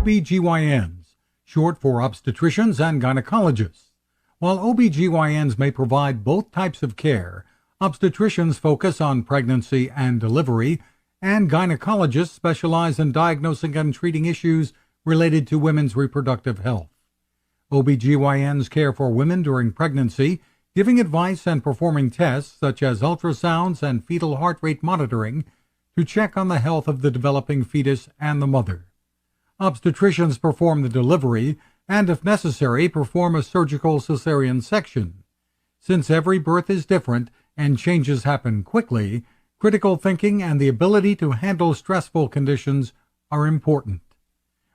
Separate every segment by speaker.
Speaker 1: OBGYNs, short for obstetricians and gynecologists. While OBGYNs may provide both types of care, obstetricians focus on pregnancy and delivery, and gynecologists specialize in diagnosing and treating issues related to women's reproductive health. OBGYNs care for women during pregnancy, giving advice and performing tests such as ultrasounds and fetal heart rate monitoring to check on the health of the developing fetus and the mother. Obstetricians perform the delivery and, if necessary, perform a surgical cesarean section. Since every birth is different and changes happen quickly, critical thinking and the ability to handle stressful conditions are important.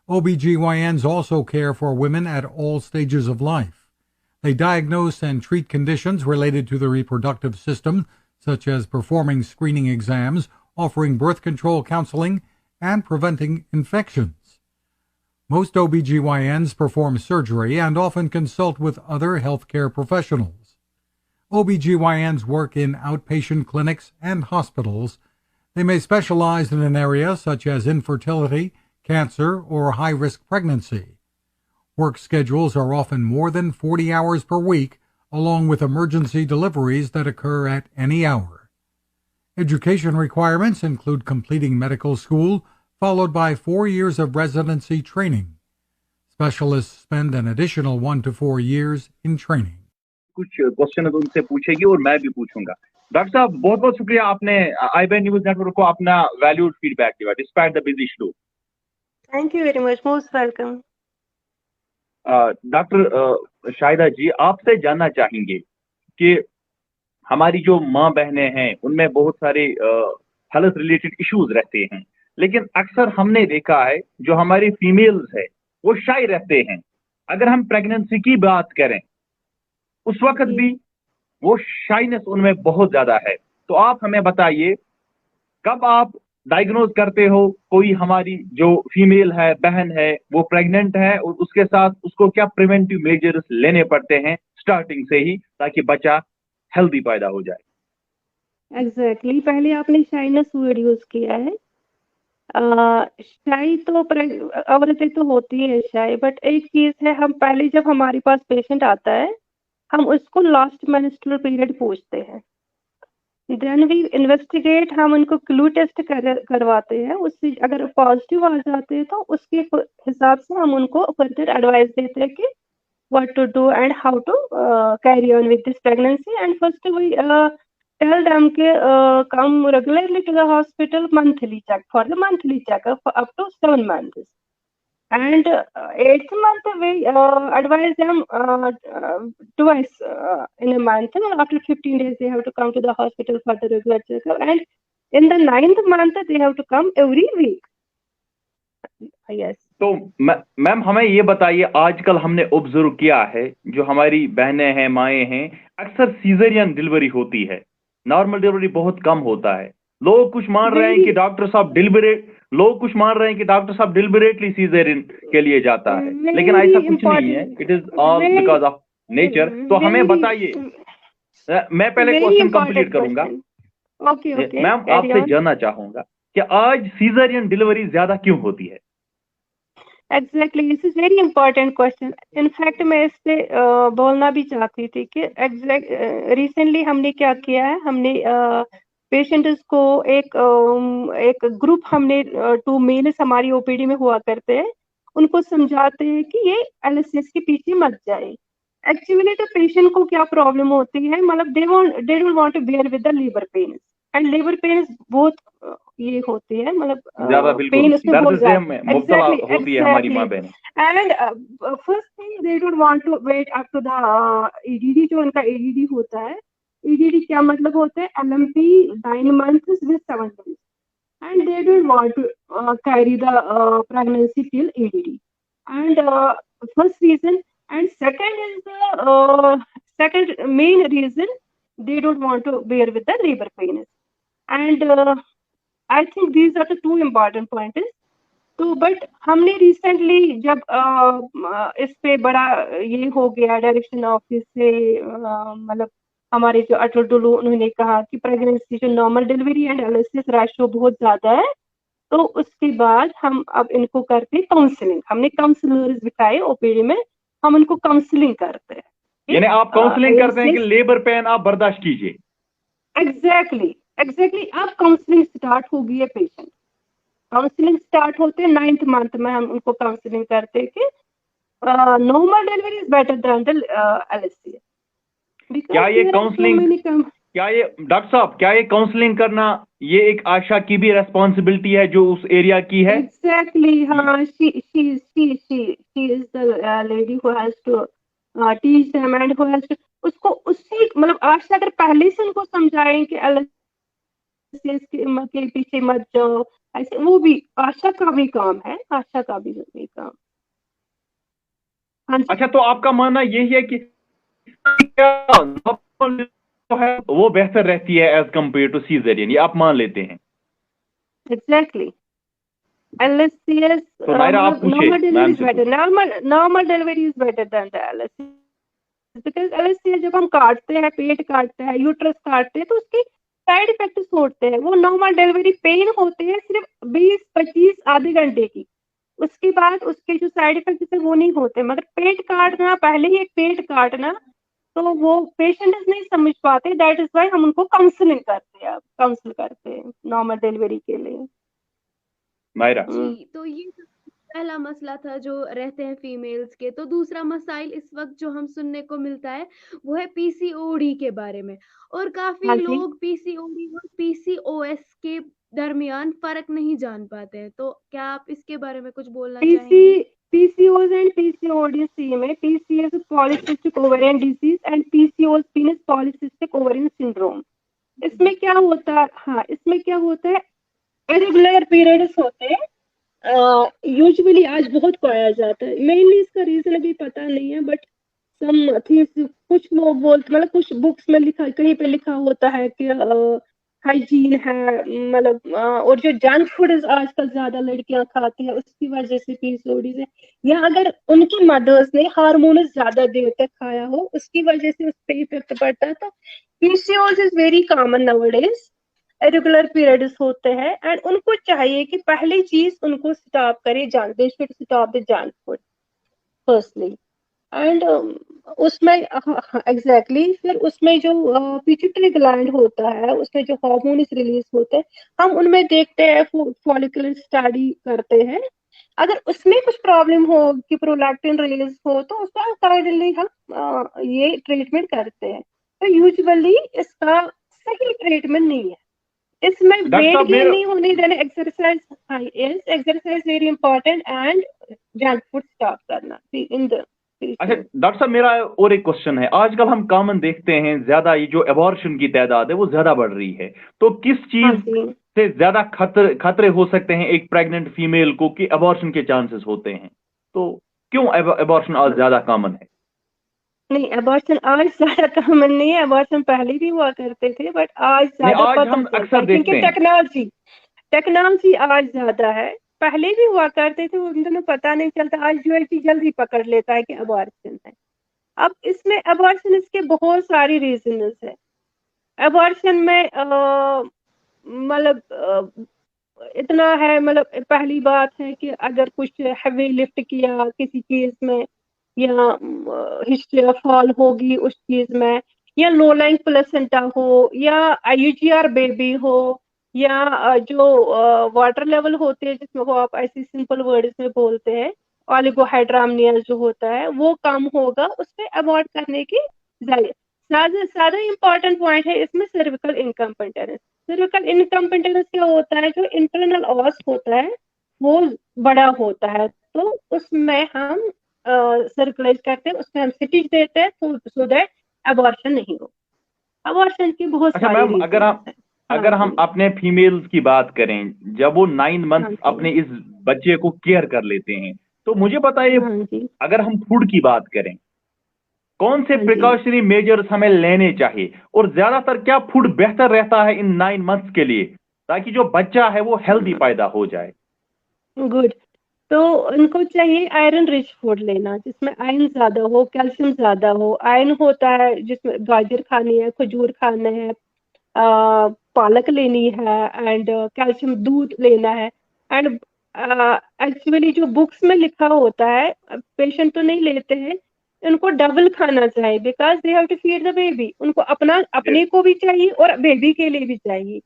Speaker 1: OBGYNs also care for women at all stages of life. They diagnose and treat conditions related to the reproductive system, such as performing screening exams, offering birth control counseling, and preventing infections. Most OBGYNs perform surgery and often consult with other healthcare professionals. OBGYNs work in outpatient clinics and hospitals. They may specialize in an area such as infertility, cancer, or high-risk pregnancy. Work schedules are often more than 40 hours per week, along with emergency deliveries that occur at any hour. Education requirements include completing medical school, followed by 4 years of residency training. Specialists spend an additional 1 to 4 years in training.
Speaker 2: कुछ question उनसे पूछेगी और मैं भी पूछूंगा। Doctor साहब, बहुत बहुत शुक्रिया, आपने IBN न्यूज़ नेटवर्क को अपना वैल्यूड फीडबैक दिया despite the busy schedule.
Speaker 3: Thank you very much, most welcome.
Speaker 2: Doctor Shahida ji, आपसे जानना चाहेंगे कि हमारी जो माँ बहनें हैं उनमें बहुत सारे हेल्थ रिलेटेड इश्यूज रहते हैं, लेकिन अक्सर हमने देखा है जो हमारी फीमेल्स है वो शाय रहते हैं। अगर हम प्रेगनेंसी की बात करें उस वक्त भी वो शाइनेस उनमें बहुत ज्यादा है। तो आप हमें बताइए, कब आप डायग्नोज करते हो कोई हमारी जो फीमेल है, बहन है, वो प्रेग्नेंट है, और उसके साथ उसको क्या प्रिवेंटिव मेजर्स लेने पड़ते हैं स्टार्टिंग से ही, ताकि बच्चा हेल्दी पैदा हो जाए?
Speaker 3: एग्जैक्टली पहले आपने शाइनेस वर्ड यूज किया है। शाय तो औरतें तो होती है शाय, बट एक चीज है, हम पहले जब हमारे पास पेशेंट आता है हम उसको लास्ट मेंस्ट्रुअल पीरियड पूछते हैं, देन वी इन्वेस्टिगेट, हम उनको क्लू टेस्ट करवाते हैं। उससे अगर पॉजिटिव आ जाते हैं तो उसके हिसाब से हम उनको फर्दर एडवाइस देते हैं कि what to do and how to carry on with this pregnancy. And first we tell them कि come regularly to the hospital monthly check for the monthly checkup for up to 7 months. And 8th month we advise them twice in a month. After 15 days they have to come to the hospital for the regular checkup, and in the 9th month they have to come every week. Yes.
Speaker 2: तो ma'am हमें ये बताइए, आजकल हमने observe किया है जो हमारी बहनें हैं, माएँ हैं, अक्सर सीजरियन डिलीवरी होती है, नॉर्मल डिलीवरी बहुत कम होता है। लोग कुछ मान रहे हैं कि डॉक्टर साहब डिलिबरेटली सीजरियन के लिए जाता है, लेकिन ऐसा कुछ नहीं है, it is all because of nature. तो हमें बताइए, मैं पहले क्वेश्चन कंप्लीट करूंगा। मैम आपसे जानना चाहूंगा कि आज सीजरियन डिलीवरी ज्यादा क्यों होती है?
Speaker 3: Exactly, this is very important question. In fact मैं इस पे बोलना भी चाहती थी कि रिसेंटली हमने क्या किया है, हमने पेशेंट्स को एक ग्रुप, हमने 2 मेल्स हमारी ओपीडी में हुआ करते हैं, उनको समझाते हैं कि ये एलएसएस के पीछे मत जाए। एक्चुअली तो पेशेंट को क्या प्रॉब्लम होती है, मतलब they don't want to bear with the labour pain, and labour pain बहुत ये होती है, मतलब पेन उसमें बहुत ज्यादा होती है हमारी माँ बहन। And first thing, they don't want to wait up to the EDD, जो उनका ईडीडी होता है। ईडीडी क्या मतलब होता है? LMP 9 months with 7 days, and they don't want to carry the pregnancy till EDD. And first reason, and second is the second main reason, they don't want to bear with the labor pain. And I think these are the 2 important points. तो but हमने recently जब इस पे बड़ा ये हो गया, direction office से, मतलब हमारे जो अटल डुलू, उन्होंने कहा कि प्रेगनेंसी जो normal delivery and LSS ratio बहुत ज्यादा है, तो उसके बाद हम अब इनको करते हैं काउंसलिंग, हमने काउंसलर्स बिठाए ओपीडी में, हम उनको काउंसलिंग करते हैं।
Speaker 2: यानी आप काउंसलिंग करते हैं कि
Speaker 3: एग्जैक्टली
Speaker 2: लेबर पेन आप बर्दाश्त कीजिए।
Speaker 3: एग्जैक्टली अब काउंसलिंग स्टार्ट होगी है पेशेंट, काउंसलिंग स्टार्ट होते हैं 9th मंथ में, हम उनको काउंसलिंग करते हैं कि normal delivery is better than the LSCS
Speaker 2: क्या
Speaker 3: बिकॉज
Speaker 2: ये
Speaker 3: there are so
Speaker 2: counselling,
Speaker 3: many
Speaker 2: क्या ये डॉक्टर साहब, क्या ये काउंसलिंग करना ये एक आशा की भी रेस्पॉन्सिबिलिटी है जो उस एरिया की है?
Speaker 3: Exactly, हाँ, she is the lady who has to teach them and who has to, उसको उसी मतलब आज से अगर पहले से उनको समझाएं कि LSS के पीछे मत जाओ, ऐसे वो भी आशा का भी काम है, आशा का भी काम। हाँ जी,
Speaker 2: अच्छा, तो आपका मानना यही है कि क्या normal जो है वो बेहतर रहती है एज कम्पेयर टू सीजरियन, ये आप मान लेते हैं?
Speaker 3: एग्जैक्टली LSCS
Speaker 2: तो नायरा आप
Speaker 3: मतलब
Speaker 2: पूछे
Speaker 3: normal delivery
Speaker 2: मैम
Speaker 3: is
Speaker 2: से
Speaker 3: better,
Speaker 2: पूछे।
Speaker 3: normal delivery is better than the LSCS because LSCS जब हम काटते हैं, पेट काटते हैं, यूट्रस काटते हैं, तो उसके साइड इफेक्ट्स होते हैं। वो नॉर्मल डिलीवरी पेन होते हैं सिर्फ 20-25 आधे घंटे की, उसके बाद उसके जो साइड इफेक्ट्स है वो नहीं होते। मगर पेट काटना, पहले ही एक पेट काटना, तो वो पेशेंट नहीं समझ पाते, दैट इज वाई हम उनको काउंसलिंग करते हैं, काउंसिल करते हैं नॉर्मल डिलीवरी के लिए।
Speaker 2: नायरा
Speaker 4: जी, तो ये तो पहला मसला था जो रहते हैं फीमेल्स के। तो दूसरा मसाइल इस वक्त जो हम सुनने को मिलता है वो है PCOD के बारे में, और काफी
Speaker 3: हाँ जी,
Speaker 4: लोग PCOD और PCOS के दरमियान फर्क नहीं जान पाते हैं। तो क्या आप इसके बारे में कुछ बोलना चाहेंगे?
Speaker 3: PCOS and PCOD सेम है। PCOS polycystic ovarian disease and PCOS पीनस polycystic ovarian syndrome. इसमें क्या होता है, हाँ, इसमें क्या होता है, इरेगुलर पीरियड्स होते हैं, यूजुअली आज बहुत पाया जाता है। मेनली इसका रीजन अभी पता नहीं है, बट सम थिंग्स कुछ लोग बोलते, मतलब कुछ बुक्स में लिखा, कहीं पे लिखा होता है कि हाइजीन है, मतलब और जो जंक फूड आजकल ज्यादा लड़कियां खाती हैं उसकी वजह से पीसीओडी है, या अगर उनकी मदर्स ने हार्मोन ज्यादा देर तक खाया हो उसकी वजह से उस पर इफेक्ट पड़ता है। तो PCOD is very common nowadays, regular periods होते हैं, एंड उनको चाहिए कि पहली चीज उनको स्टॉप करे junk, they should stop the junk food firstly. And उसमें एग्जैक्टली फिर उसमें जो पिट्यूटरी ग्लैंड होता है, उसमें जो हार्मोन्स रिलीज होते हैं, हम उनमें देखते हैं, फॉलिकुलर स्टडी करते हैं। अगर उसमें कुछ प्रॉब्लम हो कि प्रोलैक्टिन रिलीज हो, तो उसका अकॉर्डिंगली हम ये ट्रीटमेंट करते हैं। तो यूजुअली इसका सही ट्रीटमेंट नहीं है, इसमें
Speaker 2: डॉक्टर
Speaker 3: वेट
Speaker 2: साहब
Speaker 3: गेन
Speaker 2: मेरे,
Speaker 3: नहीं होने देना, एक्सरसाइज, हाँ, yes, exercise very important, and junk food stop करना इन द
Speaker 2: अच्छा डॉक्टर साहब मेरा और एक क्वेश्चन है। आजकल हम कॉमन देखते हैं ज्यादा ये जो एबॉर्शन की तादाद है वो ज्यादा बढ़ रही है, तो किस
Speaker 3: हाँ
Speaker 2: चीज
Speaker 3: जी,
Speaker 2: से ज्यादा खतरे हो सकते हैं एक प्रेग्नेंट फीमेल को कि एबॉर्शन के चांसेस होते हैं? तो क्यों एबॉर्शन आज ज्यादा कॉमन है?
Speaker 3: नहीं, अबॉर्शन आज ज्यादा कॉमन नहीं है, अबॉर्शन पहले भी हुआ करते थे, बट आज
Speaker 2: नहीं,
Speaker 3: ज्यादा
Speaker 2: आज
Speaker 3: पता
Speaker 2: हम
Speaker 3: चलता
Speaker 2: अक्सर
Speaker 3: है क्योंकि
Speaker 2: देखते हैं।
Speaker 3: टेक्नोलॉजी आज ज्यादा है। पहले भी हुआ करते थे, उन दिनों पता नहीं चलता, आज यूएसजी जल्दी पकड़ लेता है कि अबॉर्शन है। अब इसमें अबॉर्शन इसके बहुत सारी रीजन है। अबॉर्शन में मतलब इतना है, मतलब पहली बात है कि अगर कुछ हैवी लिफ्ट किया किसी चीज में, या हिस्ट्री ऑफ फॉल होगी उस चीज में, या लो लाइंग प्लेसेंटा हो, या IUGR बेबी हो, या जो वाटर लेवल होते हैं जिसमें वो आप ऐसी सिंपल वर्ड्स में बोलते हैं, ऑलिगोहाइड्रामनिया जो होता है वो कम होगा, उससे अवॉइड करने की जाए। सारा इंपॉर्टेंट पॉइंट है इसमें सर्विकल इनकम्पिटेंस। सर्विकल इनकम्पिटेंस क्या होता है, जो इंटरनल ऑस होता है वो बड़ा होता है, तो उसमें हम सर्कुलेट करते हैं, उसमें हम स्टिच देते हैं, तो सो दैट अबॉर्शन नहीं हो। अबॉर्शन की बहुत
Speaker 2: अच्छा
Speaker 3: सारी
Speaker 2: मैम,
Speaker 3: रीजन है। हाँ
Speaker 2: अगर हम
Speaker 3: जी,
Speaker 2: अपने फीमेल्स की बात करें, जब वो 9 मंथ
Speaker 3: हाँ
Speaker 2: अपने
Speaker 3: जी,
Speaker 2: इस बच्चे को केयर कर लेते हैं, तो मुझे बताइए,
Speaker 3: हाँ जी,
Speaker 2: अगर हम फूड की बात करें, कौन से
Speaker 3: हाँ जी,
Speaker 2: प्रिकॉशनरी मेजर्स हमें लेने चाहिए, और ज्यादातर क्या फूड बेहतर रहता है इन 9 मंथ्स के लिए, ताकि जो बच्चा है वो हेल्दी पैदा हो जाए?
Speaker 3: गुड। तो उनको चाहिए आयरन रिच फूड लेना, जिसमें आयरन ज्यादा हो, कैल्शियम ज्यादा हो। आयरन होता है जिसमें गाजर खानी है, खजूर खाना है, पालक लेनी है, एंड कैल्शियम दूध लेना है। एंड एक्चुअली जो बुक्स में लिखा होता है पेशेंट तो नहीं लेते हैं, उनको डबल खाना चाहिए because they have to feed the baby. उनको अपने को भी चाहिए और बेबी के लिए भी चाहिए।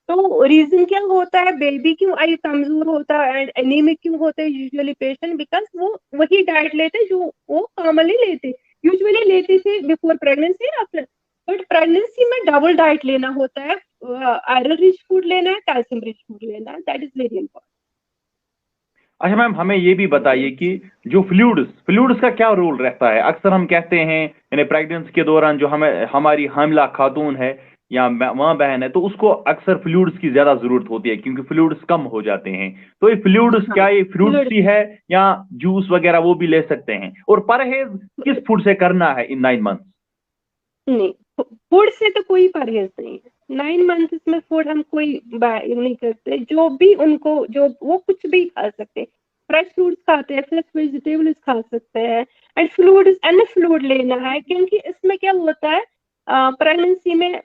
Speaker 3: तो रीजन क्या होता है, बेबी क्यों आई कमजोर होता है एंड एनीमिक क्यों होते हैं यूजुअली पेशेंट, बिकॉज वो वही डाइट लेते जो वो कॉमनली लेते यूजुअली लेते थे before pregnancy after. But pregnancy में डबल डाइट लेना होता है, आयरन रिच फूड लेना है, कैल्शियम रिच फूड लेना है, दैट इज वेरी इंपॉर्टेंट।
Speaker 2: अच्छा मैम, हमें ये भी बताइए कि जो फ्लूइड्स का क्या रोल रहता है। अक्सर हम कहते हैं यानी प्रेगनेंसी के दौरान जो हमारी हामिला खातून है या माँ बहन है, तो उसको अक्सर फ्लूइड्स की ज्यादा जरूरत होती है क्योंकि फ्लूइड्स कम हो जाते हैं। तो ये फ्लूइड्स क्या ये फ्रूट्स ही है या जूस वगैरह वो भी ले सकते हैं? और परहेज किस फूड से करना है इन 9 मंथ?
Speaker 3: नहीं, फूड से तो कोई परहेज नहीं है। 9 मंथ में फूड हम कोई नहीं करते, जो भी उनको जो वो कुछ भी खा सकते हैं। फ्रेश फ्रूट्स खाते हैं, फ्रेश वेजिटेबल्स खा सकते हैं एंड फ्लूइड एनफ फ्लूइड लेना है क्योंकि इसमें क्या होता है प्रेगनेंसी में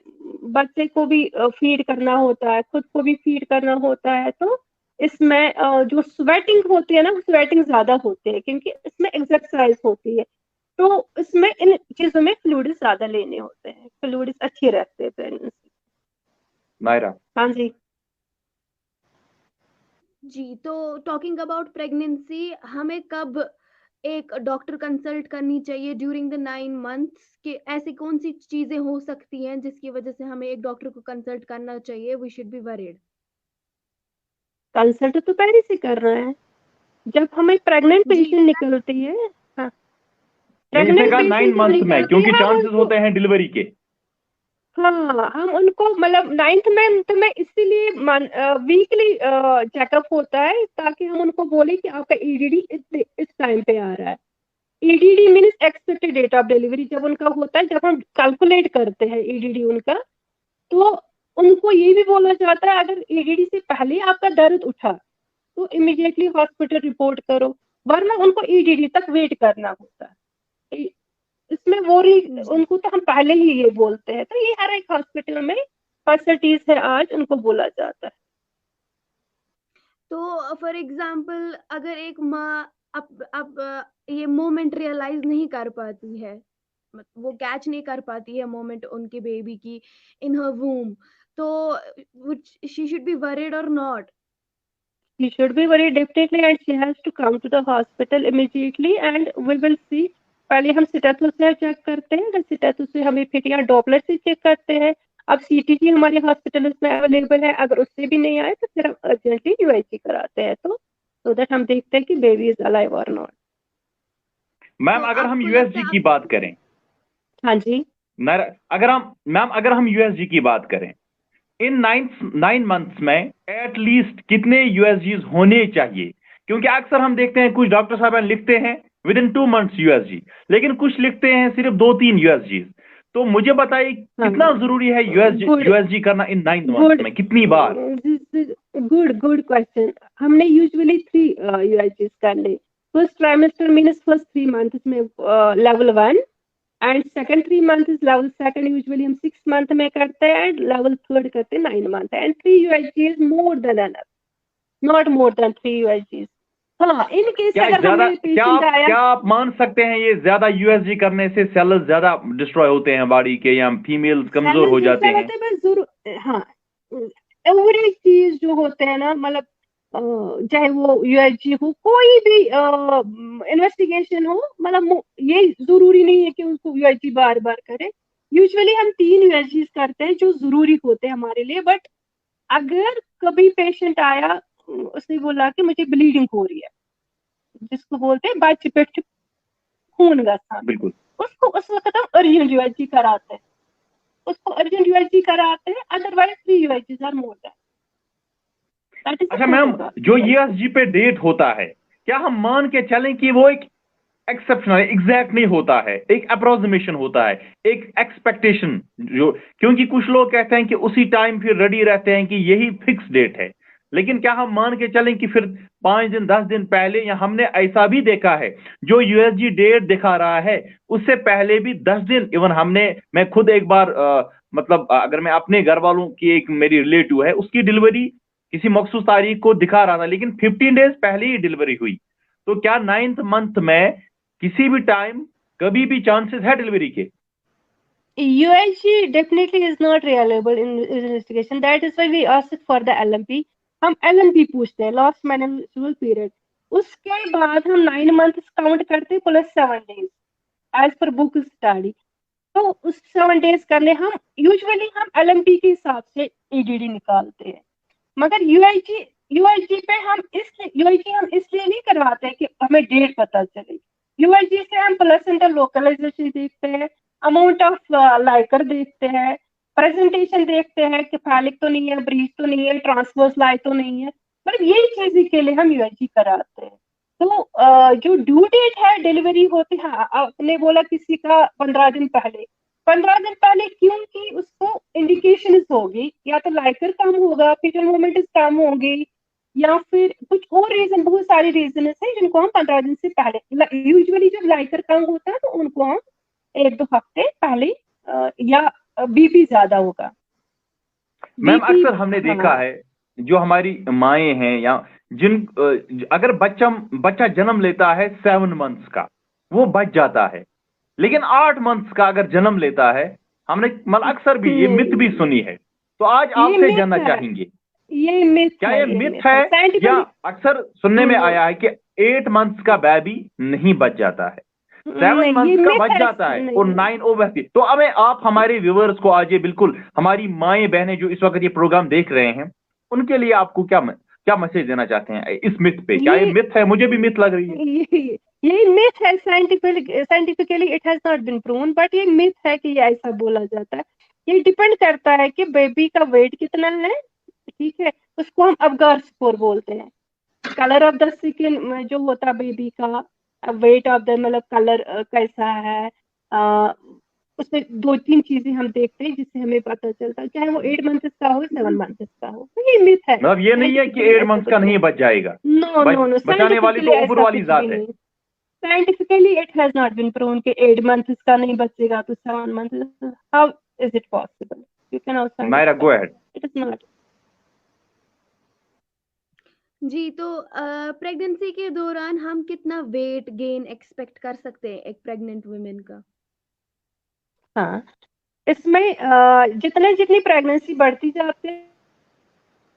Speaker 3: बच्चे को भी फीड करना होता है, खुद को भी फीड करना होता है। तो इसमें जो स्वेटिंग होती है ना, स्वेटिंग ज्यादा होती है क्योंकि इसमें एक्सरसाइज होती है। तो इसमें इन चीजों में फ्लूइड्स ज्यादा लेने होते हैं, फ्लूइड्स अच्छे रहते हैं प्रेगनेंसी।
Speaker 2: नायरा।
Speaker 3: हाँ जी
Speaker 4: जी, तो टॉकिंग अबाउट प्रेगनेंसी, हमें कब एक डॉक्टर कंसल्ट करनी चाहिए ड्यूरिंग द 9 मंथ्स? कि ऐसी कौन सी चीजें हो सकती हैं जिसकी वजह से हमें एक डॉक्टर को कंसल्ट करना चाहिए? We should be worried.
Speaker 3: Consult तो पहले से कर रहे हैं जब हमें प्रेग्नेंट
Speaker 4: जी
Speaker 3: पेशेंट निकलती है। हाँ,
Speaker 2: नहीं, इसने
Speaker 3: प्रेग्नेंट
Speaker 2: कहा 9
Speaker 3: पेशेंट जब
Speaker 2: मंथ में,
Speaker 3: निकलती
Speaker 2: क्योंकि
Speaker 3: है हम
Speaker 2: चांसेस
Speaker 3: उनको
Speaker 2: होते हैं डिलीवरी के।
Speaker 3: हाँ हम उनको मतलब 9th मंथ में इसीलिए वीकली चेकअप होता है ताकि हम उनको बोले कि आपका ईडीडी इस टाइम पे आ रहा है। EDD means expected date of delivery जब उनका होता है, जब हम कैलकुलेट करते हैं ईडीडी उनका, तो उनको ये भी बोला जाता है अगर ईडीडी से पहले आपका दर्द उठा तो इमीडिएटली हॉस्पिटल रिपोर्ट करो, वरना उनको ईडीडी तक वेट करना होता है। इसमें उनको तो हम पहले ही ये बोलते हैं, तो ये हर एक हॉस्पिटल में फैसिलिटीज है आज, उनको बोला जाता है।
Speaker 4: तो फॉर एग्जाम्पल अगर एक माँ अब ये मोमेंट रियलाइज नहीं कर पाती है, वो कैच नहीं कर पाती है मोमेंट उनके बेबी की इन हर वूम, तो शी शुड बी वरीड और not?
Speaker 3: She should be very definitely and she has to come to the hospital immediately and we will see। पहले हम स्टेटस से चेक करते हैं, अगर स्टेटस से हमें फिट या डॉपलर से चेक करते हैं। अब सीटीजी हमारे हॉस्पिटल में अवेलेबल है, अगर उससे भी नहीं आए तो फिर हम अर्जेंटली यूआईजी कराते हैं, तो सो दैट हम देखते हैं कि बेबी इज अलाइव और नॉट।
Speaker 2: मैम अगर हम यूएसजी की बात करें,
Speaker 3: हाँ जी
Speaker 2: अगर हम यूएसजी की बात करें, इन 9 मंथ्स में एटलीस्ट कितने यूएसजीज होने चाहिए? क्योंकि अक्सर हम देखते हैं कुछ डॉक्टर साहब लिखते हैं विद इन 2 मंथ्स यूएसजी, लेकिन कुछ लिखते हैं सिर्फ 2-3 यूएसजी। तो मुझे बताइए कितना जरूरी है यूएसजी करना इन 9 मंथ्स में, कितनी बार?
Speaker 3: Good question. हमने यूजुअली 3 यूएसजी करने। First trimester means first 3 months में level 1 and second 3 month is level second, usually हम 6 मंथ में करते हैं एंड लेवल थर्ड करते हैं 9 month and 3 USG is more than enough, not more than 3 USG. हाँ, इन केस अगर हमें पेशेंट आया,
Speaker 2: क्या आप मान सकते हैं ये ज्यादा यूएसजी करने से सेल्स ज्यादा डिस्ट्रॉय होते हैं बॉडी के या फीमेल्स कमजोर हो जाते हैं?
Speaker 3: हाँ, एवरेज चीज जो होते हैं ना, मतलब चाहे वो यूएसजी हो, कोई भी इन्वेस्टिगेशन हो, मतलब ये जरूरी नहीं है कि उसको यूएसजी बार बार करें। यूजुअली हम 3 यूएसजी करते हैं जो जरूरी होते हैं हमारे लिए। बट अगर कभी पेशेंट आया, उसने बोला कि मुझे ब्लीडिंग हो रही है, जिसको बोलते हैं बच्चे पेट खून गसा,
Speaker 2: बिल्कुल,
Speaker 3: उसको उस वक्त हम अर्जेंट यूएसजी कराते हैं, otherwise 3 USG are more than.
Speaker 2: अच्छा मैम, जो यूएसजी पे डेट होता है, क्या हम मान के चलें कि वो एक एक्सेप्शनल एग्जैक्ट नहीं होता है, एक अप्रोक्सीमेशन होता है, एक एक्सपेक्टेशन, जो क्योंकि कुछ लोग कहते हैं कि उसी टाइम फिर रेडी रहते हैं कि यही फिक्स डेट है, लेकिन क्या हम मान के चलें कि फिर 5 दिन 10 दिन पहले, या हमने ऐसा भी देखा है जो यूएसजी डेट दिखा रहा है उससे पहले भी 10 दिन, इवन मैं खुद एक बार मतलब अगर मैं अपने घर वालों की, एक मेरी रिलेटिव है, उसकी डिलीवरी किसी मखसूस तारीख को दिखा रहा था, लेकिन 15 डेज पहले ही डिलीवरी हुई। तो क्या 9th मंथ में किसी भी टाइम कभी भी चांसेस है डिलीवरी के?
Speaker 3: UIG definitely is not reliable in investigation. That is why we asked for the LMP. हम LMP पूछते हैं, लास्ट मेंस्ट्रुअल पीरियड। उसके बाद हम 9 मंथ्स काउंट करते हैं plus 7 days as per book study. तो उस 7 डेज करने हम यूजुअली हम LMP के हिसाब से EDD निकालते हैं। मगर UIG पे हम इसलिए नहीं करवाते हैं कि हमें डेट पता चले। UIG से हम प्लेसेंटा लोकलाइजेशन देखते हैं, अमाउंट ऑफ लाइकर देखते हैं, प्रेजेंटेशन देखते हैं कि फैलिक तो नहीं है, ब्रीच तो नहीं है, ट्रांसवर्स लाई तो नहीं है। मतलब यही चीज के लिए हम UIG कराते हैं। तो जो ड्यू डेट है डिलीवरी होती है, आपने बोला किसी का 15 दिन पहले, 15 दिन पहले क्योंकि उसको इंडिकेशन होगी, या तो लाइकर कम होगा, फीटल मूवमेंट कम होगी, या फिर कुछ और रीजन, बहुत सारे रीजन है जिनको हम 15 दिन से पहले, यूजुअली जब लाइकर कम होता है तो उनको हम 1-2 हफ्ते पहले, या BP ज्यादा होगा।
Speaker 2: मैम
Speaker 3: BP,
Speaker 2: अक्सर हमने देखा है जो हमारी माएँ हैं, या अगर बच्चा जन्म लेता है 7 मंथ्स का, वो बच जाता है, लेकिन 8 मंथ्स का अगर जन्म लेता है, हमने मतलब अक्सर भी ये मिथ भी सुनी है। तो आज आपसे जानना चाहेंगे,
Speaker 3: ये मिथ
Speaker 2: क्या ये मिथ है, या अक्सर सुनने में आया है कि 8 मंथ्स का बेबी नहीं बच जाता है, 7 मंथ्स का बच जाता है, और 9 ओवरसी। तो हमें आप हमारे व्यूअर्स को आज ये बिल्कुल, हमारी माएँ बहनें जो इस वक्त ये प्रोग्राम देख रहे हैं, उनके लिए आपको क्या मैसेज देना चाहते हैं इस मिथ पे? क्या ये मिथ है? मुझे भी मिथ लग रही है।
Speaker 3: ये मिथ है, scientifically it has not been proven, but ये मिथ है कि ये ऐसा बोला जाता है। ये डिपेंड करता है कि बेबी का वेट कितना है, ठीक है, उसको हम अबगार स्कोर बोलते हैं। कलर ऑफ द स्किन जो होता है बेबी का, वेट ऑफ द मतलब कलर कैसा है, उसमें 2-3 चीजें हम देखते हैं जिससे हमें पता चलता है, चाहे वो 8 मंथ्स का हो, 7 मंथ्स का हो। तो ये मिथ है,
Speaker 2: मतलब ये नहीं है कि 8 मंथ्स का नहीं बच जाएगा।
Speaker 3: नो,
Speaker 2: बचाने वाली तो ऊपर वाली जात है।
Speaker 3: Scientifically it has not been proven कि 8 मंथ्स का नहीं बचेगा तो 7 months, how is it possible? You can also
Speaker 2: Naira go ahead.
Speaker 3: It is not.
Speaker 4: जी, तो प्रेगनेंसी के दौरान हम कितना वेट गेन एक्सपेक्ट कर सकते हैं एक प्रेग्नेंट वुमेन का?
Speaker 3: हाँ, इसमें जितनी प्रेगनेंसी बढ़ती जाती है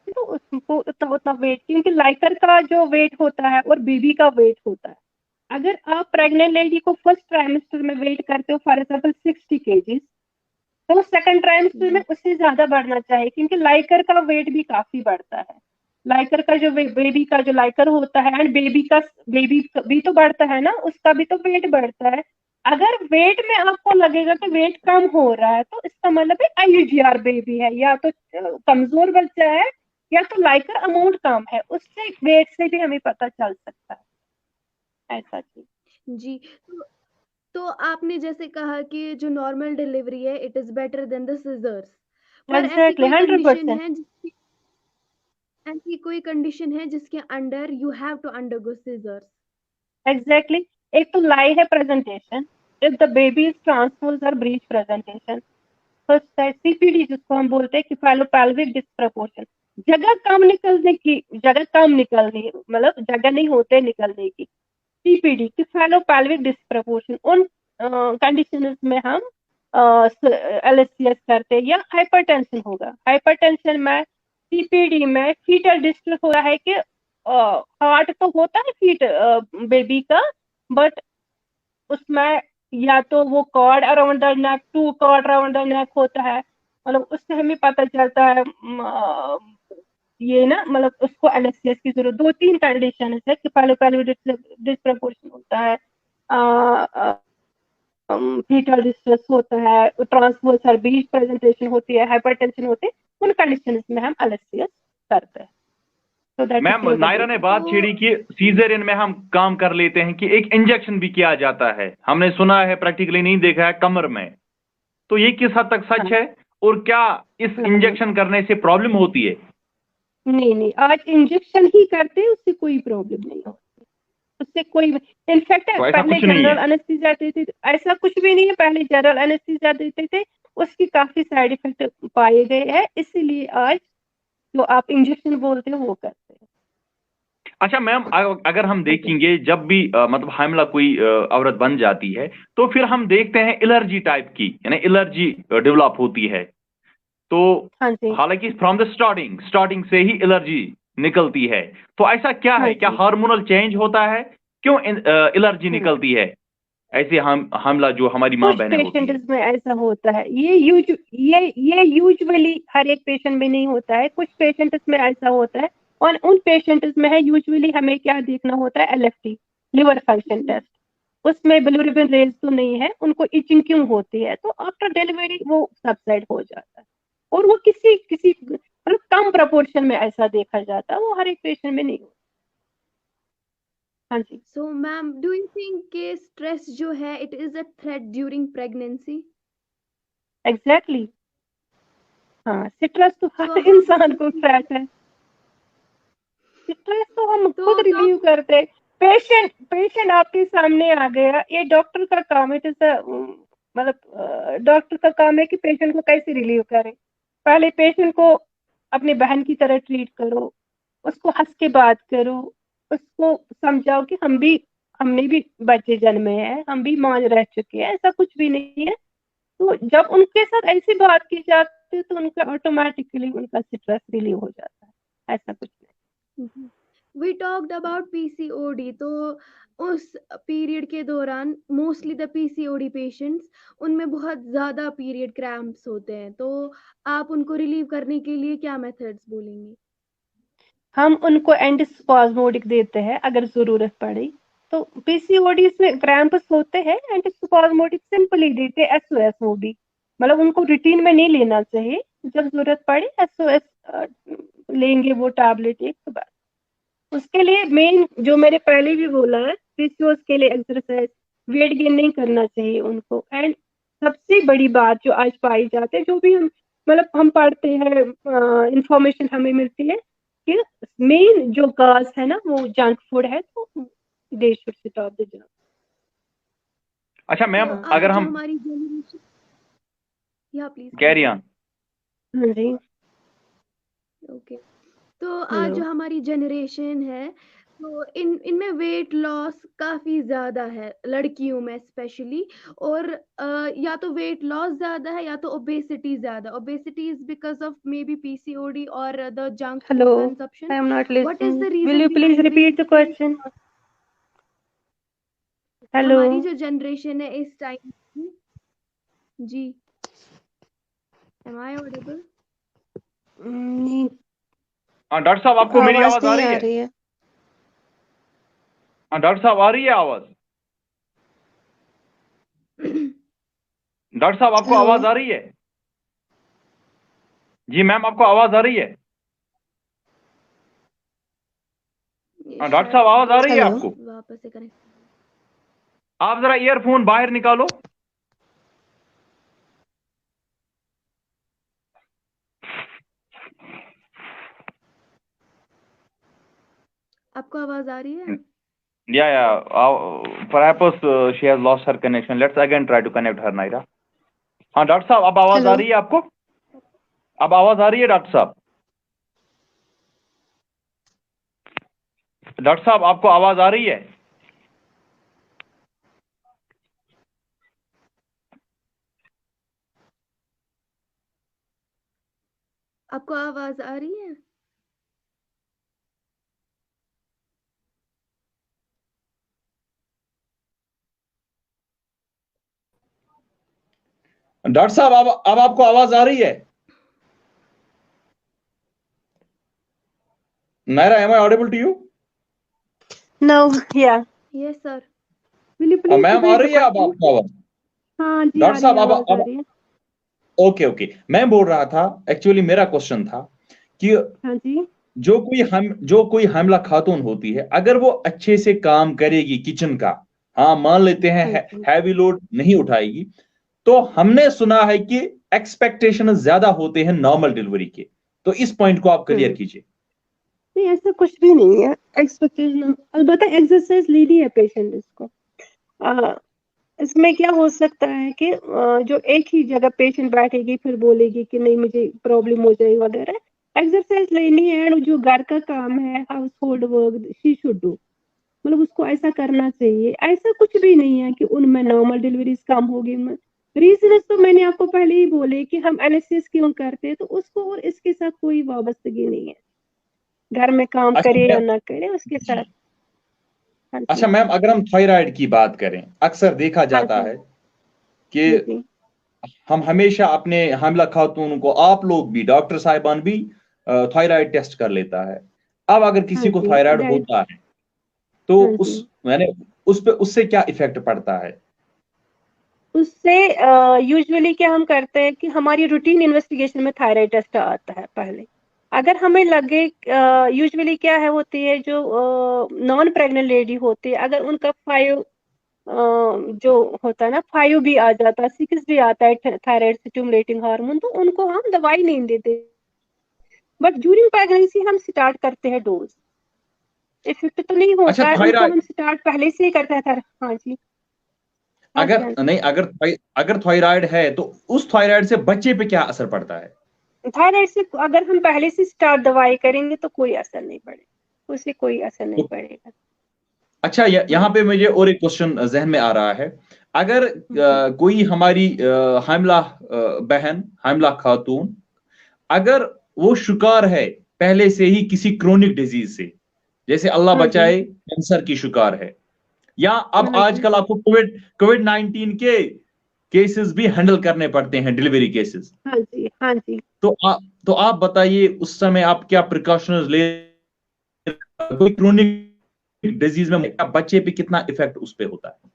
Speaker 3: तो उसको उतना वेट, क्योंकि लाइकर का जो वेट होता है और बेबी का वेट होता है। अगर आप प्रेग्नेंट लेडी को फर्स्ट ट्राइमेस्टर में वेट करते हो फॉर एग्जाम्पल 60 kg, तो सेकंड ट्राइमेस्टर में उससे ज्यादा बढ़ना चाहिए, क्योंकि लाइकर का वेट भी काफी बढ़ता है। लाइकर का जो बेबी का जो लाइकर होता है, एंड बेबी भी तो बढ़ता है ना, उसका भी तो वेट बढ़ता है। अगर वेट में आपको लगेगा कि वेट कम हो रहा है तो इसका मतलब है IUGR बेबी है, या तो कमजोर बच्चा है, या तो लाइकर अमाउंट कम है। उससे वेट से भी हमें पता चल सकता है ऐसा चीज।
Speaker 4: जी, तो आपने जैसे कहा कि जो नॉर्मल डिलीवरी है it is better than the caesars, पर
Speaker 3: एग्जैक्टली 100%।
Speaker 4: ऐसी कोई कंडीशन है जिसके under you have to undergo caesars?
Speaker 3: Exactly, एक तो लाई है presentation, if the baby is transverse और ब्रीच प्रेजेंटेशन। फर्स्ट है CPD जिसको हम बोलते हैं कीफालोपेल्विक डिस्प्रपोर्शन, जगह कम निकलनी, मतलब जगह नहीं होते निकलने की। CPD कीफालोपेल्विक डिस्प्रपोर्शन, उन कंडीशंस में हम LSCS करते हैं। या हाइपरटेंशन होगा, हाइपरटेंशन में CPD में फीटल डिस्ट्रेस हो रहा है कि हार्ट तो होता है फीट बेबी का, बट उसमें या तो वो cord around the neck, 2 cord around the neck होता है, मतलब उससे हमें पता चलता है ये ना, मतलब उसको LSCS की जरूरत। 2-3 कंडीशन है कि डिस्प्रपोर्शन होता है, फीटल डिस्ट्रेस होता है, ट्रांसवर्स और बीच प्रेजेंटेशन होती है, हाइपरटेंशन होती है, उन कंडीशंस में हम LSCS करते हैं।
Speaker 2: मैम नायरा ने बात छेड़ी कि सीजरियन में हम काम कर लेते हैं कि एक इंजेक्शन भी किया जाता है, हमने सुना है, प्रैक्टिकली नहीं देखा है, कमर में। तो ये किस हद तक सच है, और क्या इस इंजेक्शन करने से प्रॉब्लम होती है?
Speaker 3: नहीं, आज इंजेक्शन ही करते हैं, उससे कोई प्रॉब्लम नहीं होती, उससे कोई, इनफैक्ट पहले जनरल एनेस्थीसिया देते थे, ऐसा कुछ भी नहीं है। पहले जनरल एनेस्थीसिया देते थे, उसकी काफी साइड इफेक्ट पाए गए हैं, इसीलिए आज जो आप इंजेक्शन बोलते हो वो करते हैं।
Speaker 2: अच्छा मैम, अगर हम देखेंगे जब भी मतलब हामिला कोई औरत बन जाती है तो फिर हम देखते हैं एलर्जी टाइप की, यानी एलर्जी डेवलप होती है। तो
Speaker 3: हाँ जी,
Speaker 2: हालांकि फ्रॉम द स्टार्टिंग से ही एलर्जी निकलती है, तो ऐसा क्या
Speaker 3: हाँ
Speaker 2: है, क्या
Speaker 3: जी।
Speaker 2: हार्मोनल चेंज होता है, क्यों एलर्जी
Speaker 3: हम्म।
Speaker 2: निकलती है ऐसे हामला जो हमारी माँ
Speaker 3: कुछ
Speaker 2: बहनें होती है?
Speaker 3: पेशेंट्स में ऐसा होता है, ये यूजुअली हर एक पेशेंट में नहीं होता है, कुछ पेशेंट्स में ऐसा होता है। और उन पेशेंट्स में है यूजुअली हमें क्या देखना होता है, एलएफटी, लिवर फंक्शन टेस्ट। उसमें बिलिरुबिन रेज तो नहीं है, उनको इचिंग क्यों होती है, तो आफ्टर डिलीवरी वो सबसाइड हो जाता है। और वो किसी किसी मतलब कम प्रपोर्शन में ऐसा देखा जाता है, वो हर एक पेशेंट में नहीं होता। हाँ जी,
Speaker 4: so ma'am, do you think कि स्ट्रेस जो है it is a threat during pregnancy?
Speaker 3: Exactly. हाँ, स्ट्रेस तो
Speaker 4: सो
Speaker 3: हर इंसान को थ्रेट है। स्ट्रेस तो हम खुद
Speaker 4: तो
Speaker 3: रिलीव करते हैं। पेशेंट आपके सामने आ गया, ये डॉक्टर का काम है, जैसे मतलब डॉक्टर का काम है कि पेशेंट को कैसे रिलीव करें। पहले पेशेंट को अपनी बहन की तरह ट्रीट करो, उसको हंस के बात करो, उसको समझाओ कि हमने भी बच्चे जन्मे हैं, हम भी माँ रह चुके हैं, ऐसा कुछ भी नहीं है। तो जब उनके साथ ऐसी बात की जाती है तो उनका ऑटोमेटिकली उनका स्ट्रेस रिलीव हो जाता है, ऐसा कुछ नहीं।
Speaker 4: वी टॉक्ड अबाउट पीसीओडी, तो उस पीरियड के दौरान मोस्टली द पीसीओडी पेशेंट्स, उनमें बहुत ज़्यादा पीरियड क्रैम्प्स होते हैं, तो आप उनको रिलीव करने के लिए क्या मेथड्स बोलेंगे?
Speaker 3: हम उनको एंटीस्पाज्मोडिक देते हैं अगर जरूरत पड़े। तो पीसीओडी में क्रैम्प्स होते हैं, एंटीस्पाज्मोडिक सिंपली देते हैं, एसओएस वो भी, मतलब उनको रूटीन में नहीं लेना चाहिए, जब जरूरत पड़े एसओएस लेंगे वो टैबलेट एक के बाद। उसके लिए मेन जो मैंने पहले भी बोला है, पीसीओएस के लिए एक्सरसाइज, वेट गेन नहीं करना चाहिए उनको। एंड सबसे बड़ी बात जो आज पाई जाती है, जो भी हम मतलब हम पढ़ते हैं, इंफॉर्मेशन हमें मिलती है कि मेन जो काज है ना वो जंक फूड है, तो they should stop the junk.
Speaker 2: अच्छा
Speaker 4: तो
Speaker 2: मैम,
Speaker 4: आज
Speaker 2: अगर
Speaker 4: जो
Speaker 2: हम
Speaker 4: हमारी जनरेशन, या प्लीज
Speaker 2: कैरी ऑन।
Speaker 3: हाँ जी,
Speaker 4: ओके, तो आज
Speaker 3: हेलो।
Speaker 4: जो हमारी जनरेशन है, तो इनमें वेट लॉस काफी ज्यादा है, लड़कियों में स्पेशली। और या तो वेट लॉस ज्यादा है या तो ओबेसिटी ज्यादा। Obesity is because of maybe PCOD और the junk
Speaker 3: hello,
Speaker 4: food consumption.
Speaker 3: I am not
Speaker 4: what is
Speaker 3: listening,
Speaker 4: the
Speaker 3: will
Speaker 4: reason
Speaker 3: you please
Speaker 4: behind
Speaker 3: repeat the
Speaker 4: this?
Speaker 3: Question? Hello.
Speaker 4: हमारी जो generation है इस time की, जी, M I audible?
Speaker 3: नहीं,
Speaker 2: हाँ doctor साहब, आपको मेरी
Speaker 3: आवाज
Speaker 2: आवाज आ
Speaker 3: नहीं
Speaker 2: रही
Speaker 3: आ
Speaker 2: है?
Speaker 3: रही है।
Speaker 2: हाँ डॉक्टर साहब, आ रही है आवाज? डॉक्टर साहब, आपको
Speaker 3: हेलो,
Speaker 2: आवाज आ रही है? जी मैम, आपको आवाज आ रही है?
Speaker 4: ये
Speaker 2: हाँ डॉक्टर साहब,
Speaker 4: शायद
Speaker 2: आवाज आ रही है
Speaker 3: हेलो।
Speaker 2: आपको?
Speaker 4: वापस से कनेक्ट।
Speaker 2: आप जरा ईयरफोन बाहर निकालो।
Speaker 4: आपको आवाज आ रही है?
Speaker 2: perhaps she has lost her connection. Let's again try to connect her, Naira. हाँ डॉक्टर साहब, अब आवाज आ
Speaker 3: हेलो,
Speaker 2: रही है आपको? अब आवाज आ रही है डॉक्टर साहब? डॉक्टर साहब, आपको आवाज आ रही है?
Speaker 4: आपको आवाज आ रही है?
Speaker 2: डॉक्टर साहब, अब आपको आवाज आ रही है? Naira, am I audible to you?
Speaker 3: No, yeah,
Speaker 4: yes sir.
Speaker 3: Will you please
Speaker 2: ma'am, आ
Speaker 3: रिपीट द
Speaker 2: रही है अब
Speaker 3: क्वेश्चन?
Speaker 2: आपको आवाज?
Speaker 3: हाँ जी, आ
Speaker 2: डॉक्टर
Speaker 3: रही
Speaker 2: साहब,
Speaker 3: है, आवाज आ
Speaker 2: अब
Speaker 3: रही है।
Speaker 2: ओके ओके, मैं बोल रहा था, एक्चुअली मेरा क्वेश्चन था कि
Speaker 3: हाँ जी,
Speaker 2: जो कोई हामिला खातून होती है, अगर वो अच्छे से काम करेगी किचन का, हाँ मान लेते हैं
Speaker 3: हाँ जी।
Speaker 2: हैवी लोड नहीं उठाएगी, तो हमने सुना है कि एक्सपेक्टेशन ज्यादा होते हैं नॉर्मल डिलीवरी के। तो इस पॉइंट को आप क्लियर कीजिए।
Speaker 3: नहीं, ऐसा कुछ भी नहीं है एक्सपेक्टेशन, अलबत्ता एक्सरसाइज लेनी है पेशेंट इसको। इसमें क्या हो सकता है कि जो एक ही जगह पेशेंट बैठेगी फिर बोलेगी कि नहीं मुझे प्रॉब्लम हो जाएगी वगैरह, एक्सरसाइज लेनी है और जो घर का काम है house hold work she should do, मतलब उसको ऐसा करना चाहिए। ऐसा कुछ भी नहीं है कि उनमें नॉर्मल डिलीवरीज कम होगी। रीजन तो मैंने आपको पहले ही बोले कि हम एनालिसिस क्यों करते हैं, तो उसको और इसके साथ कोई वाबस्तगी नहीं है, घर में काम
Speaker 5: अच्छा
Speaker 3: करे या
Speaker 5: मैम,
Speaker 3: ना करे उसके
Speaker 5: जी,
Speaker 3: साथ। हाँ
Speaker 5: अच्छा
Speaker 3: जी।
Speaker 5: मैम, अगर हम थायराइड की बात करें, अक्सर देखा
Speaker 3: हाँ
Speaker 5: जाता
Speaker 3: जी।
Speaker 5: है कि
Speaker 3: हाँ जी।
Speaker 5: हम हमेशा अपने हामिला खातून को, आप लोग भी, डॉक्टर साहिबान भी थायराइड टेस्ट कर लेता है। अब अगर
Speaker 3: हाँ
Speaker 5: किसी को
Speaker 3: जी।
Speaker 5: Thyroid
Speaker 3: right.
Speaker 5: होता है तो
Speaker 3: हाँ
Speaker 5: उस
Speaker 3: जी।
Speaker 5: मैंने उस पे उससे क्या इफेक्ट पड़ता है?
Speaker 3: उससे यूजुअली क्या हम करते हैं कि हमारी रूटीन इन्वेस्टिगेशन में थायराइड टेस्ट आता है पहले। अगर हमें लगे यूजुअली क्या है होती है जो नॉन प्रेग्नेंट लेडी होती है, अगर उनका 5 जो होता है ना 5 भी आ जाता है, 6 भी आता है थायराइड स्टिमुलेटिंग हार्मोन, तो उनको हम दवाई नहीं देते, बट ड्यूरिंग प्रेगनेंसी हम स्टार्ट करते हैं डोज। इफेक्ट तो नहीं
Speaker 5: अच्छा
Speaker 3: होता है, उनको
Speaker 5: थायराइड,
Speaker 3: हम स्टार्ट पहले से ही करते हैं। हाँ जी। हाँ जी।
Speaker 5: अगर
Speaker 3: हाँ जी।
Speaker 5: नहीं, अगर थायराइड है तो उस थायराइड से बच्चे पे क्या असर पड़ता है?
Speaker 3: थायराइड से अगर हम पहले से स्टार्ट दवाई करेंगे तो कोई असर नहीं पड़ेगा, उससे कोई असर नहीं
Speaker 5: तो
Speaker 3: पड़ेगा।
Speaker 5: अच्छा, यहाँ पे मुझे और एक क्वेश्चन जहन में आ रहा है। अगर
Speaker 3: जी।
Speaker 5: कोई हमारी हामिला बहन, हामिला खातून, अगर वो शिकार है पहले से ही किसी क्रोनिक डिजीज से, जैसे अल्लाह
Speaker 3: हाँ जी।
Speaker 5: बचाए कैंसर की शिकार है, या अब
Speaker 3: हाँ जी।
Speaker 5: आजकल आपको कोविड 19 के केसेस भी हैंडल करने पड़ते हैं, डिलीवरी केसेस,
Speaker 3: हाँ जी। हाँ जी।
Speaker 5: तो आप बताइए उस समय आप क्या प्रिकॉशंस ले, कोई क्रोनिक डिजीज में क्या बच्चे पे कितना इफेक्ट उस पे होता है?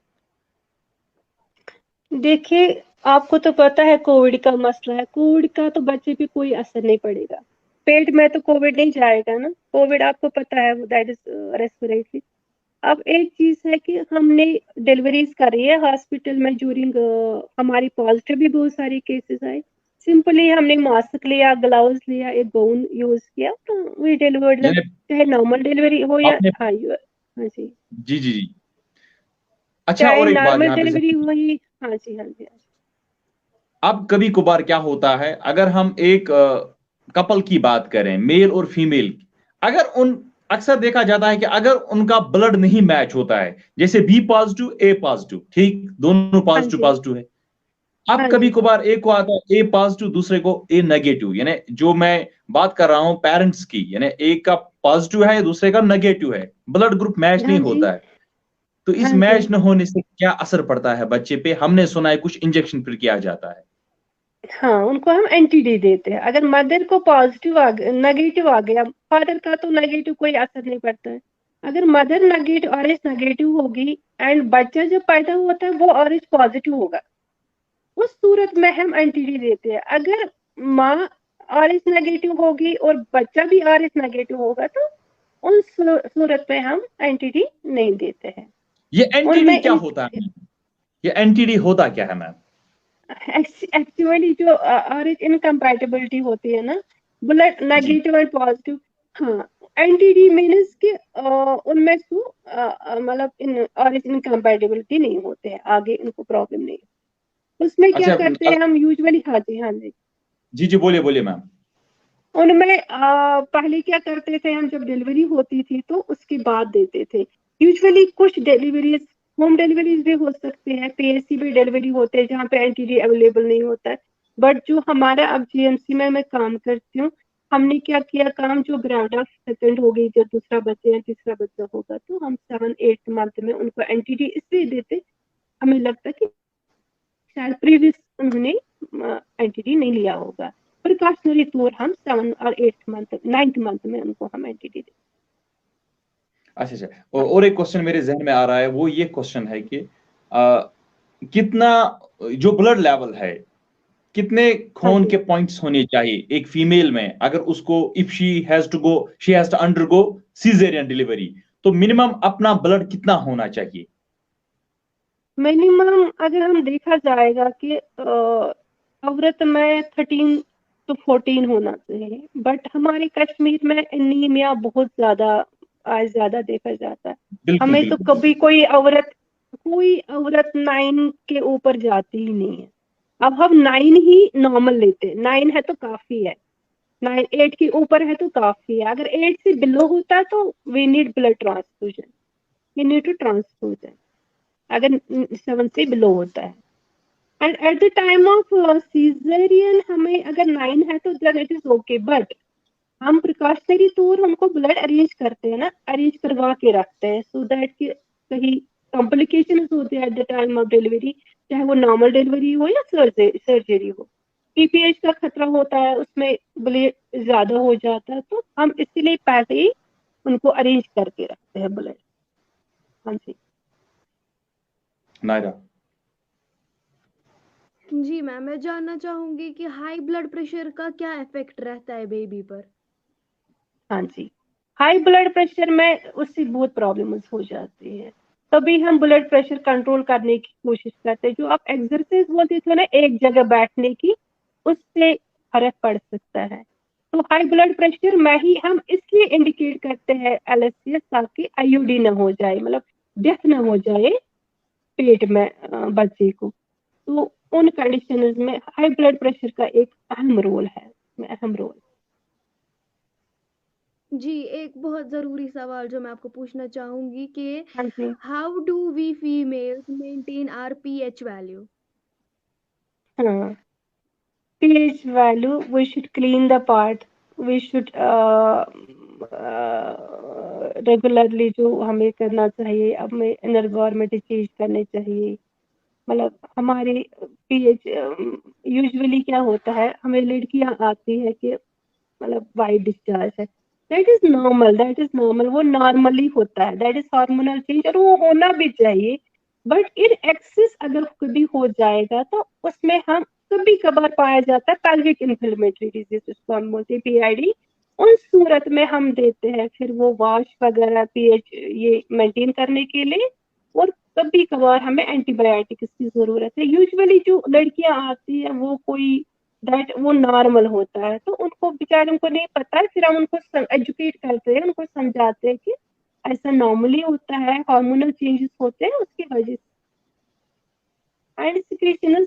Speaker 3: देखिए, आपको तो पता है कोविड का मसला है, कोविड का तो बच्चे पे कोई असर नहीं पड़ेगा, पेट में तो कोविड नहीं जाएगा ना, कोविड आपको पता है दैट इज रेस्पिरेटरी। अब एक चीज है कि हमने डिलीवरीज करी है हॉस्पिटल में ड्यूरिंग, हमारी पॉजिटिव भी बहुत सारी केसेस आए, सिंपली हमने मास्क लिया, ग्लव्स लिया, एक गाउन यूज किया, तो वी डिलीवर्ड देम,
Speaker 5: यानी
Speaker 3: चाहे नॉर्मल डिलीवरी हो या
Speaker 5: आपने,
Speaker 3: हाँ हाँ जी,
Speaker 5: जी जी जी, अच्छा
Speaker 3: चाहे
Speaker 5: और एक बात
Speaker 3: नॉर्मल
Speaker 5: यहाँ पे
Speaker 3: डिलीवरी हुई। हाँ जी। हाँ जी।
Speaker 5: अब कभी कभार क्या होता है, अगर हम एक कपल की बात करें, मेल और फीमेल, अगर उन अक्सर देखा जाता है कि अगर उनका ब्लड नहीं मैच होता है, जैसे बी पॉजिटिव ए पॉजिटिव, ठीक, दोनों
Speaker 3: हाँ
Speaker 5: पॉजिटिव
Speaker 3: जी।
Speaker 5: पॉजिटिव है, अब
Speaker 3: हाँ
Speaker 5: कभी
Speaker 3: जी।
Speaker 5: कभार एक को आता है ए पॉजिटिव, दूसरे को ए नेगेटिव, यानी जो मैं बात कर रहा हूं पेरेंट्स की, यानी एक का पॉजिटिव है दूसरे का नेगेटिव है, ब्लड ग्रुप मैच नहीं
Speaker 3: हाँ जी।
Speaker 5: होता है, तो इस
Speaker 3: हाँ जी।
Speaker 5: मैच न होने से क्या असर पड़ता है बच्चे पे? हमने सुना है कुछ इंजेक्शन फिर किया जाता है।
Speaker 3: हाँ, उनको हम एंटी डी देते हैं। अगर मदर को पॉजिटिव आ गया, नेगेटिव आ गया, फादर का तो नेगेटिव कोई असर नहीं पड़ता है। अगर मदर नेगेटिव ऑरेंज नेगेटिव होगी एंड बच्चा जब पैदा होता है वो ऑरेंज पॉजिटिव होगा, उस सूरत में हम एंटी डी देते हैं। अगर माँ ऑरेंज नेगेटिव होगी और बच्चा भी ऑरेंज नेगेटिव होगा तो उन सूरत में हम एंटी डी नहीं देते हैं।
Speaker 5: ये एंटीडी
Speaker 3: उनमें
Speaker 5: क्या होता है? ये एंटीडी होता क्या है मैम?
Speaker 3: एक्चुअली जो आरएच इनकम्पैटिबिलिटी होती है ना, ब्लड
Speaker 5: जी,
Speaker 3: नेगेटिव एंड पॉजिटिव। हाँ, एनटीडी मीन्स कि उनमें से मतलब इन आरएच इनकम्पैटिबिलिटी नहीं होते हैं, आगे इनको प्रॉब्लम नहीं है। उसमें क्या
Speaker 5: अच्छा,
Speaker 3: करते हैं हम यूजुअली। हाँ जी। हाँ जी।
Speaker 5: जी जी, बोलिए बोलिए मैम।
Speaker 3: उनमें पहले क्या करते थे हम, जब डिलीवरी होती थी तो उसके बाद देते थे। यूजुअली कुछ डिलीवरीज होम डिलीवरीज भी हो सकते हैं, पीएससी भी डिलीवरी होते हैं जहाँ पे एनटीडी अवेलेबल नहीं होता है। बट जो हमारा अब जीएमसी में मैं काम करती हूँ, हमने क्या किया काम, जो ग्राविडा सेकंड हो गई, जो दूसरा बच्चा या तीसरा बच्चा होगा, तो हम 7-8 मंथ में उनको एनटीडी इसलिए देते, हमें लगता है कि शायद प्रीवियस उन्होंने एंटिटी नहीं लिया होगा, प्रिकॉशनरी तौर हम 7 और 8 मंथ 9th मंथ में उनको हम एंटिटी देते।
Speaker 5: अच्छा अच्छा, और एक क्वेश्चन मेरे जहन में आ रहा है, वो ये क्वेश्चन है कि कितना जो ब्लड लेवल है, कितने
Speaker 3: हाँ
Speaker 5: खून
Speaker 3: जी।
Speaker 5: के पॉइंट्स होने चाहिए एक फीमेल में, अगर उसको if she has to undergo caesarean delivery, तो मिनिमम अपना ब्लड कितना होना चाहिए?
Speaker 3: मिनिमम अगर हम देखा जाएगा कि औरत में 13 to 14 होना चाहिए, बट हमारे कश्मीर में एनीमिया बहुत ज्यादा आज ज्यादा देखा जाता है।
Speaker 5: बिल्कुल
Speaker 3: हमें तो
Speaker 5: बिल्कुल
Speaker 3: कभी
Speaker 5: बिल्कुल।
Speaker 3: कोई औरत 9 के ऊपर जाती ही नहीं है। अब हम 9 ही नॉर्मल लेते हैं, 9 है तो काफी है। 8 के ऊपर है तो काफी है, अगर 8 से बिलो होता है तो we need blood transfusion, we need to transfusion अगर 7 से बिलो होता है। And at the time of caesarean हमें अगर 9 है तो then it is okay, but हम प्रिकॉशनरी तौर हमको ब्लड अरेंज करते हैं ना, अरेंज करवा के रखते हैं सो दैट कि कहीं कॉम्प्लिकेशन होते हैं eight the time of delivery, चाहे वो नॉर्मल डिलीवरी हो या सर्जरी हो, पीपीएच का खतरा होता है, उसमें ब्लड ज्यादा हो जाता है, तो हम इसीलिए पहले ही उनको अरेंज करके रखते हैं ब्लड। हाँ जी
Speaker 5: नायरा।
Speaker 4: जी मैम, मैं जानना चाहूंगी कि हाई ब्लड प्रेशर का क्या इफेक्ट रहता है बेबी पर?
Speaker 3: हाँ जी, हाई ब्लड प्रेशर में उससे बहुत प्रॉब्लम्स हो जाती है, तभी हम ब्लड प्रेशर कंट्रोल करने की कोशिश करते हैं। जो आप एक्सरसाइज बोलते थे ना एक जगह बैठने की, उससे फर्क पड़ सकता है। तो हाई ब्लड प्रेशर में ही हम इसलिए इंडिकेट करते हैं एलएसएस, ताकि आईयूडी ना हो जाए, मतलब डेथ ना हो जाए पेट में बच्चे को। तो उन कंडीशंस में हाई ब्लड प्रेशर का एक अहम रोल है, अहम रोल।
Speaker 4: जी, एक बहुत ज़रूरी सवाल जो मैं आपको पूछना चाहूँगी कि
Speaker 3: हाँ जी,
Speaker 4: how do we females maintain our pH value?
Speaker 3: हाँ, pH value, we should clean the part, we should regularly जो हमें करना चाहिए, हमें इनर गवर्नमेंट चेंज करने चाहिए। मतलब हमारे पीएच यूजुअली क्या होता है, हमें लड़कियां आती है कि मतलब वाइट डिस्चार्ज है, that is normal, that is normal, वो नॉर्मली होता है, दैट इज हार्मोनल चेंज और वो होना भी चाहिए। बट इन एक्सेस अगर कभी हो जाएगा तो उसमें हम कभी कभार पाया जाता है पेल्विक इन्फ्लेमेटरी डिजीज, उसको हम बोलते हैं पीआईडी। उन सूरत में हम देते हैं फिर वो वॉश वगैरह पीएच ये मेंटेन करने के लिए, और कभी कभार हमें एंटीबायोटिक्स की जरूरत है। यूजुअली जो लड़कियां आती है वो कोई दैट वो नॉर्मल होता है, तो उनको बेचारों को नहीं पता है, फिर हम उनको एजुकेट करते हैं, उनको समझाते हैं कि ऐसा नॉर्मली होता है, हार्मोनल चेंजेस होते हैं उसकी वजह से। एंड सिक्रीशनल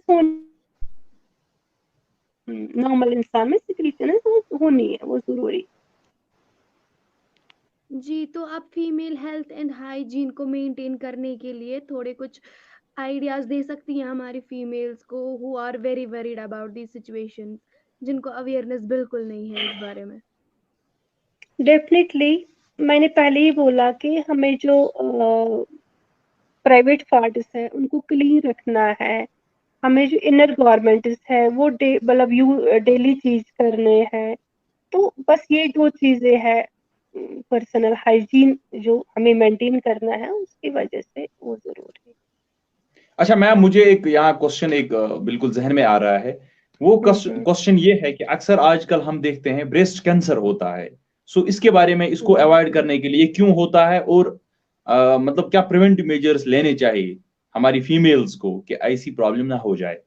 Speaker 3: नॉर्मल इंसान में सिक्रीशनल होनी है, वो जरूरी।
Speaker 4: जी, तो आप फीमेल हेल्थ एंड हाइजीन को मेंटेन करने के लिए थोड़े कुछ आइडियाज़ दे सकती हैं हमारी फीमेल्स को who are very worried about this situation, जिनको अवेयरनेस बिल्कुल नहीं है इस बारे में?
Speaker 3: डेफिनेटली, मैंने पहले ही बोला कि हमें जो प्राइवेट पार्ट्स है उनको क्लीन रखना है, हमें जो इनर गारमेंट्स है वो मतलब डेली चीज करने हैं। तो बस ये दो चीजें हैं, पर्सनल हाइजीन जो हमें मेंटेन करना है, उसकी वजह से वो जरूरी है।
Speaker 5: अच्छा मैम, मुझे एक यहाँ क्वेश्चन एक बिल्कुल जहन में आ रहा है। वो
Speaker 3: हम्म,
Speaker 5: क्वेश्चन ये है कि अक्सर आजकल हम देखते हैं ब्रेस्ट कैंसर होता है। सो इसके बारे में, इसको
Speaker 3: हम्म।
Speaker 5: अवॉइड करने के लिए क्यों होता है, और मतलब क्या प्रिवेंटिव मेजर्स लेने चाहिए हमारी फीमेल्स को कि ऐसी प्रॉब्लम ना हो जाए?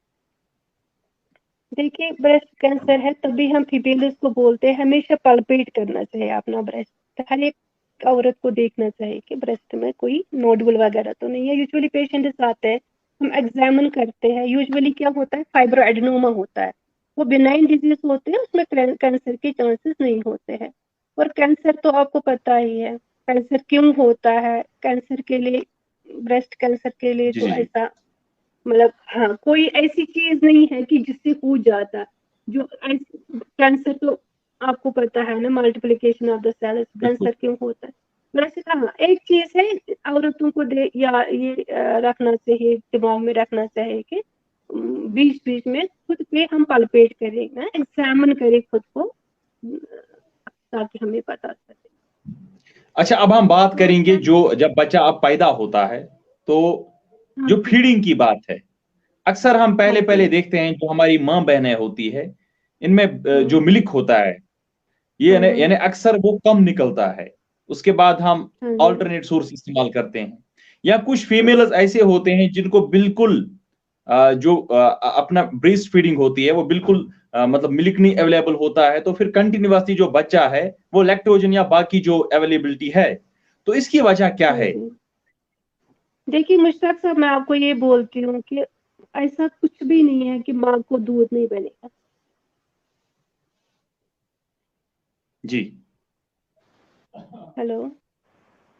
Speaker 3: देखिए, ब्रेस्ट कैंसर है तभी हम फीमेल्स को बोलते हैं हमेशा पल्पेट करना चाहिए अपना ब्रेस्ट, हर एक औरत को देखना चाहिए कि ब्रेस्ट में कोई नोडुल वगैरह तो नहीं है। यूजुअली पेशेंट्स आते हैं, हम एग्जामिन करते हैं, यूजुअली क्या होता है फाइब्रो एडेनोमा होता है, वो बिनाइन डिजीज होते हैं, उसमें कैंसर के चांसेस नहीं होते हैं। और कैंसर तो आपको पता ही है कैंसर क्यों होता है, कैंसर के लिए, ब्रेस्ट कैंसर के लिए
Speaker 5: जी
Speaker 3: तो
Speaker 5: जी जी।
Speaker 3: ऐसा मतलब हाँ कोई ऐसी चीज नहीं है कि जिससे हो जाता। जो कैंसर तो आपको पता है ना, मल्टीप्लिकेशन ऑफ द सेल्स,
Speaker 5: बिल्कुल।
Speaker 3: कैंसर क्यों होता है। वैसे हाँ एक चीज है, औरतों को दे या ये रखना चाहिए, दिमाग में रखना चाहिए कि बीच बीच में खुद पे हम पल्पेट करें ना, एग्जामिन करें खुद को, ताकि हमें पता चले।
Speaker 5: अच्छा, अब हम बात
Speaker 4: तो
Speaker 5: करेंगे
Speaker 4: क्या?
Speaker 5: जो जब बच्चा अब पैदा होता है तो
Speaker 3: हाँ
Speaker 5: जो
Speaker 3: जी,
Speaker 5: फीडिंग की बात है, अक्सर हम
Speaker 3: हाँ
Speaker 5: पहले
Speaker 3: जी।
Speaker 5: पहले देखते हैं जो हमारी माँ बहनें होती है, इनमें जो
Speaker 3: हम्म,
Speaker 5: मिल्क होता है ये
Speaker 3: हम्म,
Speaker 5: यानी अक्सर वो कम निकलता है। उसके बाद हम
Speaker 3: हाँ जी,
Speaker 5: ऑल्टरनेट सोर्स इस्तेमाल करते हैं। या कुछ
Speaker 3: हम्म।
Speaker 5: फीमेल्स ऐसे होते हैं जिनको बिल्कुल जो अपना ब्रेस्ट फीडिंग होती है वो बिल्कुल मतलब मिल्क नहीं अवेलेबल होता है, तो फिर कंटिन्यूअसली जो बच्चा है वो लैक्टोजन या बाकी जो अवेलेबिलिटी है, तो इसकी वजह क्या
Speaker 3: हाँ
Speaker 5: है?
Speaker 3: जी, देखिए मुश्ताक साहब, मैं आपको ये बोलती हूँ कि ऐसा कुछ भी नहीं है कि माँ को दूध नहीं बनेगा।
Speaker 5: जी
Speaker 3: हेलो।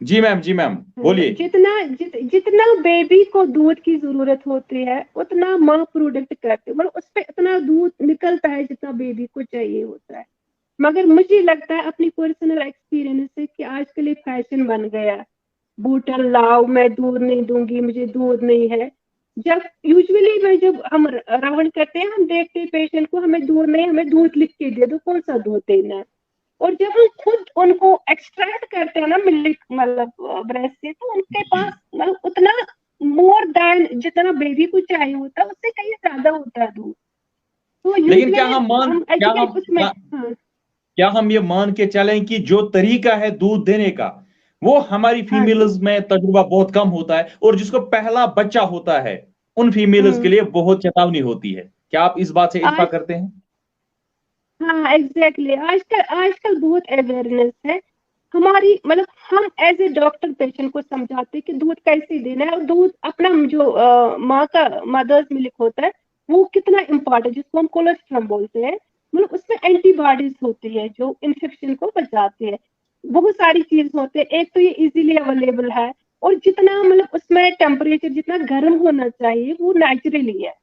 Speaker 5: जी मैम बोलिए।
Speaker 3: जितना बेबी को दूध की जरूरत होती है उतना माँ प्रोडक्ट करती है, मतलब उस पर इतना दूध निकलता है जितना बेबी को चाहिए होता है। मगर मुझे लगता है अपनी पर्सनल एक्सपीरियंस से कि आजकल ये फैशन बन गया है, बोतल लाओ, मैं दूध नहीं दूंगी, मुझे दूध नहीं है। जब यूजुअली में जब हम राउंड करते हैं, हम देखते हैं पेशेंट को, हमें दूध नहीं, हमें दूध लिख के दे दो, कौन सा दूध देना है। और जब हम खुद उनको एक्सट्रैक्ट करते हैं ना मिल्क, मतलब ब्रेस्ट से, तो उनके पास मतलब उतना मोर देन जितना बेबी को चाहिए होता है उससे कहीं ज्यादा होता है दूध। तो
Speaker 5: लेकिन क्या
Speaker 3: यूजुअली हम एजुकेट उसमें, हाँ
Speaker 5: क्या हम ये मान के चलें कि जो तरीका है दूध देने का वो हमारी
Speaker 3: हाँ जी,
Speaker 5: फीमेल्स में तजुर्बा बहुत कम होता है, और जिसको पहला बच्चा होता है उन फीमेल्स के लिए बहुत चेतावनी होती है? क्या आप इस बात से इत्तेफाक
Speaker 3: आज
Speaker 5: करते हैं?
Speaker 3: हाँ एग्जैक्टली, आजकल बहुत अवेयरनेस है हमारी, मतलब हम एज ए डॉक्टर पेशेंट को समझाते हैं कि दूध कैसे देना है, और दूध अपना जो माँ का मदर्स मिल्क होता है वो कितना इम्पोर्टेंट, जिसको हम कोलेस्ट्रॉल बोलते हैं, मतलब उसमें एंटीबॉडीज होती है जो इन्फेक्शन को बचाती है। बहुत सारी चीज होते हैं, एक तो ये इजीली अवेलेबल है, और जितना मतलब उसमें टेम्परेचर जितना गर्म होना चाहिए वो नेचुरली है,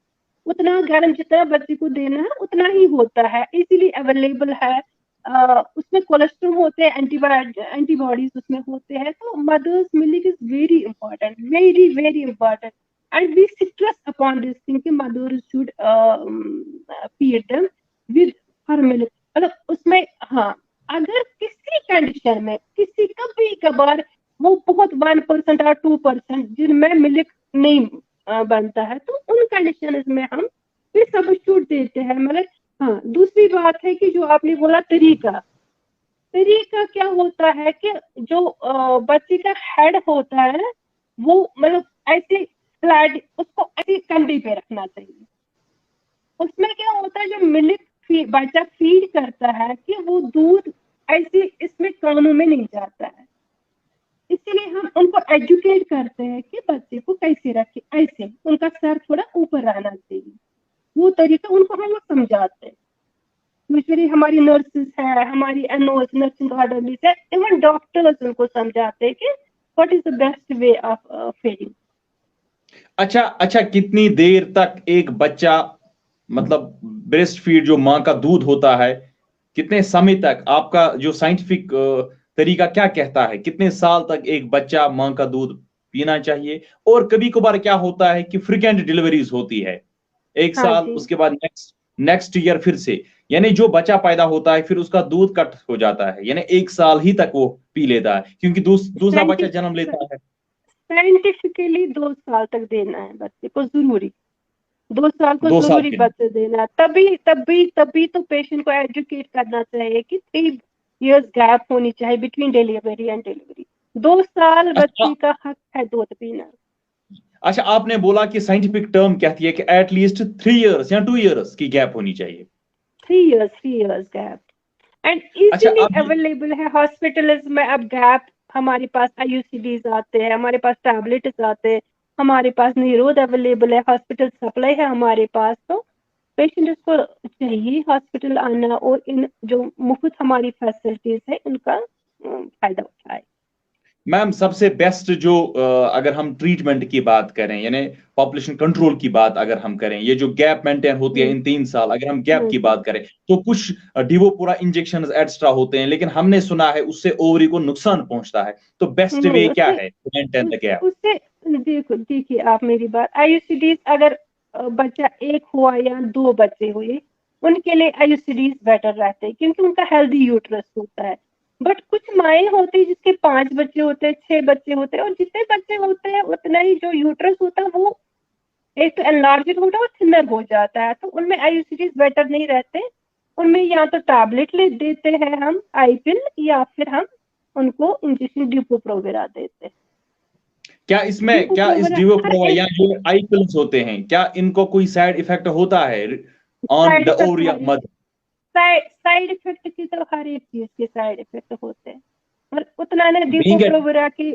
Speaker 3: उतना गर्म जितना बच्चे को देना है उतना ही होता है, इजीली अवेलेबल है। उसमें कोलेस्ट्रॉल होते हैं, एंटीबॉडीज उसमें होते हैं, तो mother's milk is very important, very very important. And we stress upon this thing कि mothers should feed them with her milk, मतलब उसमें, हाँ अगर किसी कंडीशन में किसी कभी कभार वो बहुत 1% और 2% जिनमें मिल्क नहीं बनता है, तो उन कंडीशन में हम फिर सब्स्टिट्यूट देते हैं, मतलब। हाँ, दूसरी बात है कि जो आपने बोला तरीका, तरीका क्या होता है कि जो बच्चे का हेड होता है वो मतलब ऐसे फ्लैट, उसको ऐसे कंधे पे रखना चाहिए। उसमें क्या होता है, जो मिल्क बच्चा फीड करता है कि वो दूध ऐसे इसमें कानों में नहीं जाता है, इसीलिए हम उनको एजुकेट करते हैं कि बच्चे को कैसे रखे, ऐसे उनका सर थोड़ा ऊपर रहना चाहिए, वो तरीका उनको हम लोग समझाते हैं। यूजुअली हमारी नर्सेस है, हमारी एनओस नर्सिंग अकेडमी है, इवन डॉक्टर्स उनको समझाते हैं कि what is the best way of feeding.
Speaker 5: अच्छा, कितनी देर तक एक बच्चा, मतलब ब्रेस्ट फीड जो माँ का दूध होता है, कितने समय तक, आपका जो साइंटिफिक तरीका क्या कहता है, कितने साल तक एक बच्चा माँ का दूध पीना चाहिए? और कभी कभार क्या होता है कि फ्रिक्वेंट डिलीवरीज होती है, एक
Speaker 3: हाँ
Speaker 5: साल,
Speaker 3: जी,
Speaker 5: उसके बाद नेक्स्ट ईयर फिर से, यानी जो बच्चा पैदा होता है फिर उसका दूध कट हो जाता है, यानी एक साल ही तक वो पी लेता है क्योंकि दूसरा बच्चा जन्म लेता है।
Speaker 3: साइंटिफिकली 2 साल तक देना है बच्चे को, जरूरी 2 साल को
Speaker 5: 2 साल
Speaker 3: जरूरी
Speaker 5: के लिए।
Speaker 3: बच्चे देना है। तभी तो पेशेंट को एजुकेट करना चाहिए कि 3 इयर्स गैप होनी चाहिए बिटवीन डिलीवरी एंड डिलीवरी। 2 साल
Speaker 5: अच्छा
Speaker 3: बच्चे का हक है दूध पीना।
Speaker 5: अच्छा, आपने बोला कि साइंटिफिक टर्म कहती है कि एटलीस्ट 3 इयर्स या 2 इयर्स की गैप होनी चाहिए।
Speaker 3: 3 इयर्स गैप, एंड
Speaker 5: अच्छा
Speaker 3: इजीली
Speaker 5: अब
Speaker 3: अवेलेबल है हॉस्पिटल्स में। अब गैप, हमारे पास आईयूसीडीज आते हैं, हमारे पास टैबलेट्स आते हैं, हमारे पास निरोध अवेलेबल है, हॉस्पिटल सप्लाई है हमारे पास। तो पेशेंट्स को चाहिए हॉस्पिटल आना और इन जो मुफ्त हमारी फैसिलिटीज है उनका फायदा उठाए।
Speaker 5: मैम, सबसे बेस्ट जो अगर हम ट्रीटमेंट की बात करें, यानी पॉपुलेशन कंट्रोल की बात अगर हम करें, ये जो गैप मेंटेन होती है इन 3 साल, अगर हम गैप
Speaker 3: हाँ
Speaker 5: की
Speaker 3: जी,
Speaker 5: बात करें, तो कुछ डिवोपुरा इंजेक्शन एक्स्ट्रा होते हैं, लेकिन हमने सुना है उससे ओवरी को नुकसान पहुंचता है। तो बेस्ट
Speaker 3: नहीं
Speaker 5: वे क्या
Speaker 3: उससे
Speaker 5: है टू मेंटेन द गैप?
Speaker 3: उससे देखिए आप मेरी बात, आईयूसीडीज अगर बच्चा एक हुआ या 2 बच्चे हुए, उनके लिए आईयूसीडीज बेटर रहते हैं क्योंकि उनका हेल्दी यूट्रस होता है। बट कुछ माएँ होती है जिसके 5 बच्चे होते हैं, 6 बच्चे होते हैं, और जितने बच्चे होते हैं उतना ही जो यूट्रस होता है वो एक तो एनलार्ज होता है और थिनर हो जाता है, तो उनमें आईयूसीडीज बेटर नहीं रहते। उनमें या तो टैबलेट ले देते हैं हम, आई पिल, या फिर हम उनको इंजेक्शन डिपो-प्रोवेरा देते हैं।
Speaker 5: क्या इस
Speaker 3: डिपो-प्रोवेरा हर
Speaker 5: डिवोप्रोवा
Speaker 3: एक
Speaker 5: या जो आई पिल्स होते हैं, क्या इनको कोई साइड इफेक्ट होता है on
Speaker 3: side
Speaker 5: the
Speaker 3: effect,
Speaker 5: ovary of
Speaker 3: her एक
Speaker 5: मदर?
Speaker 3: साइड इफेक्ट की तो हर एक चीज के साइड इफेक्ट होते हैं, और उतना ना
Speaker 5: बीइंग
Speaker 3: डिपो-प्रोवेरा की।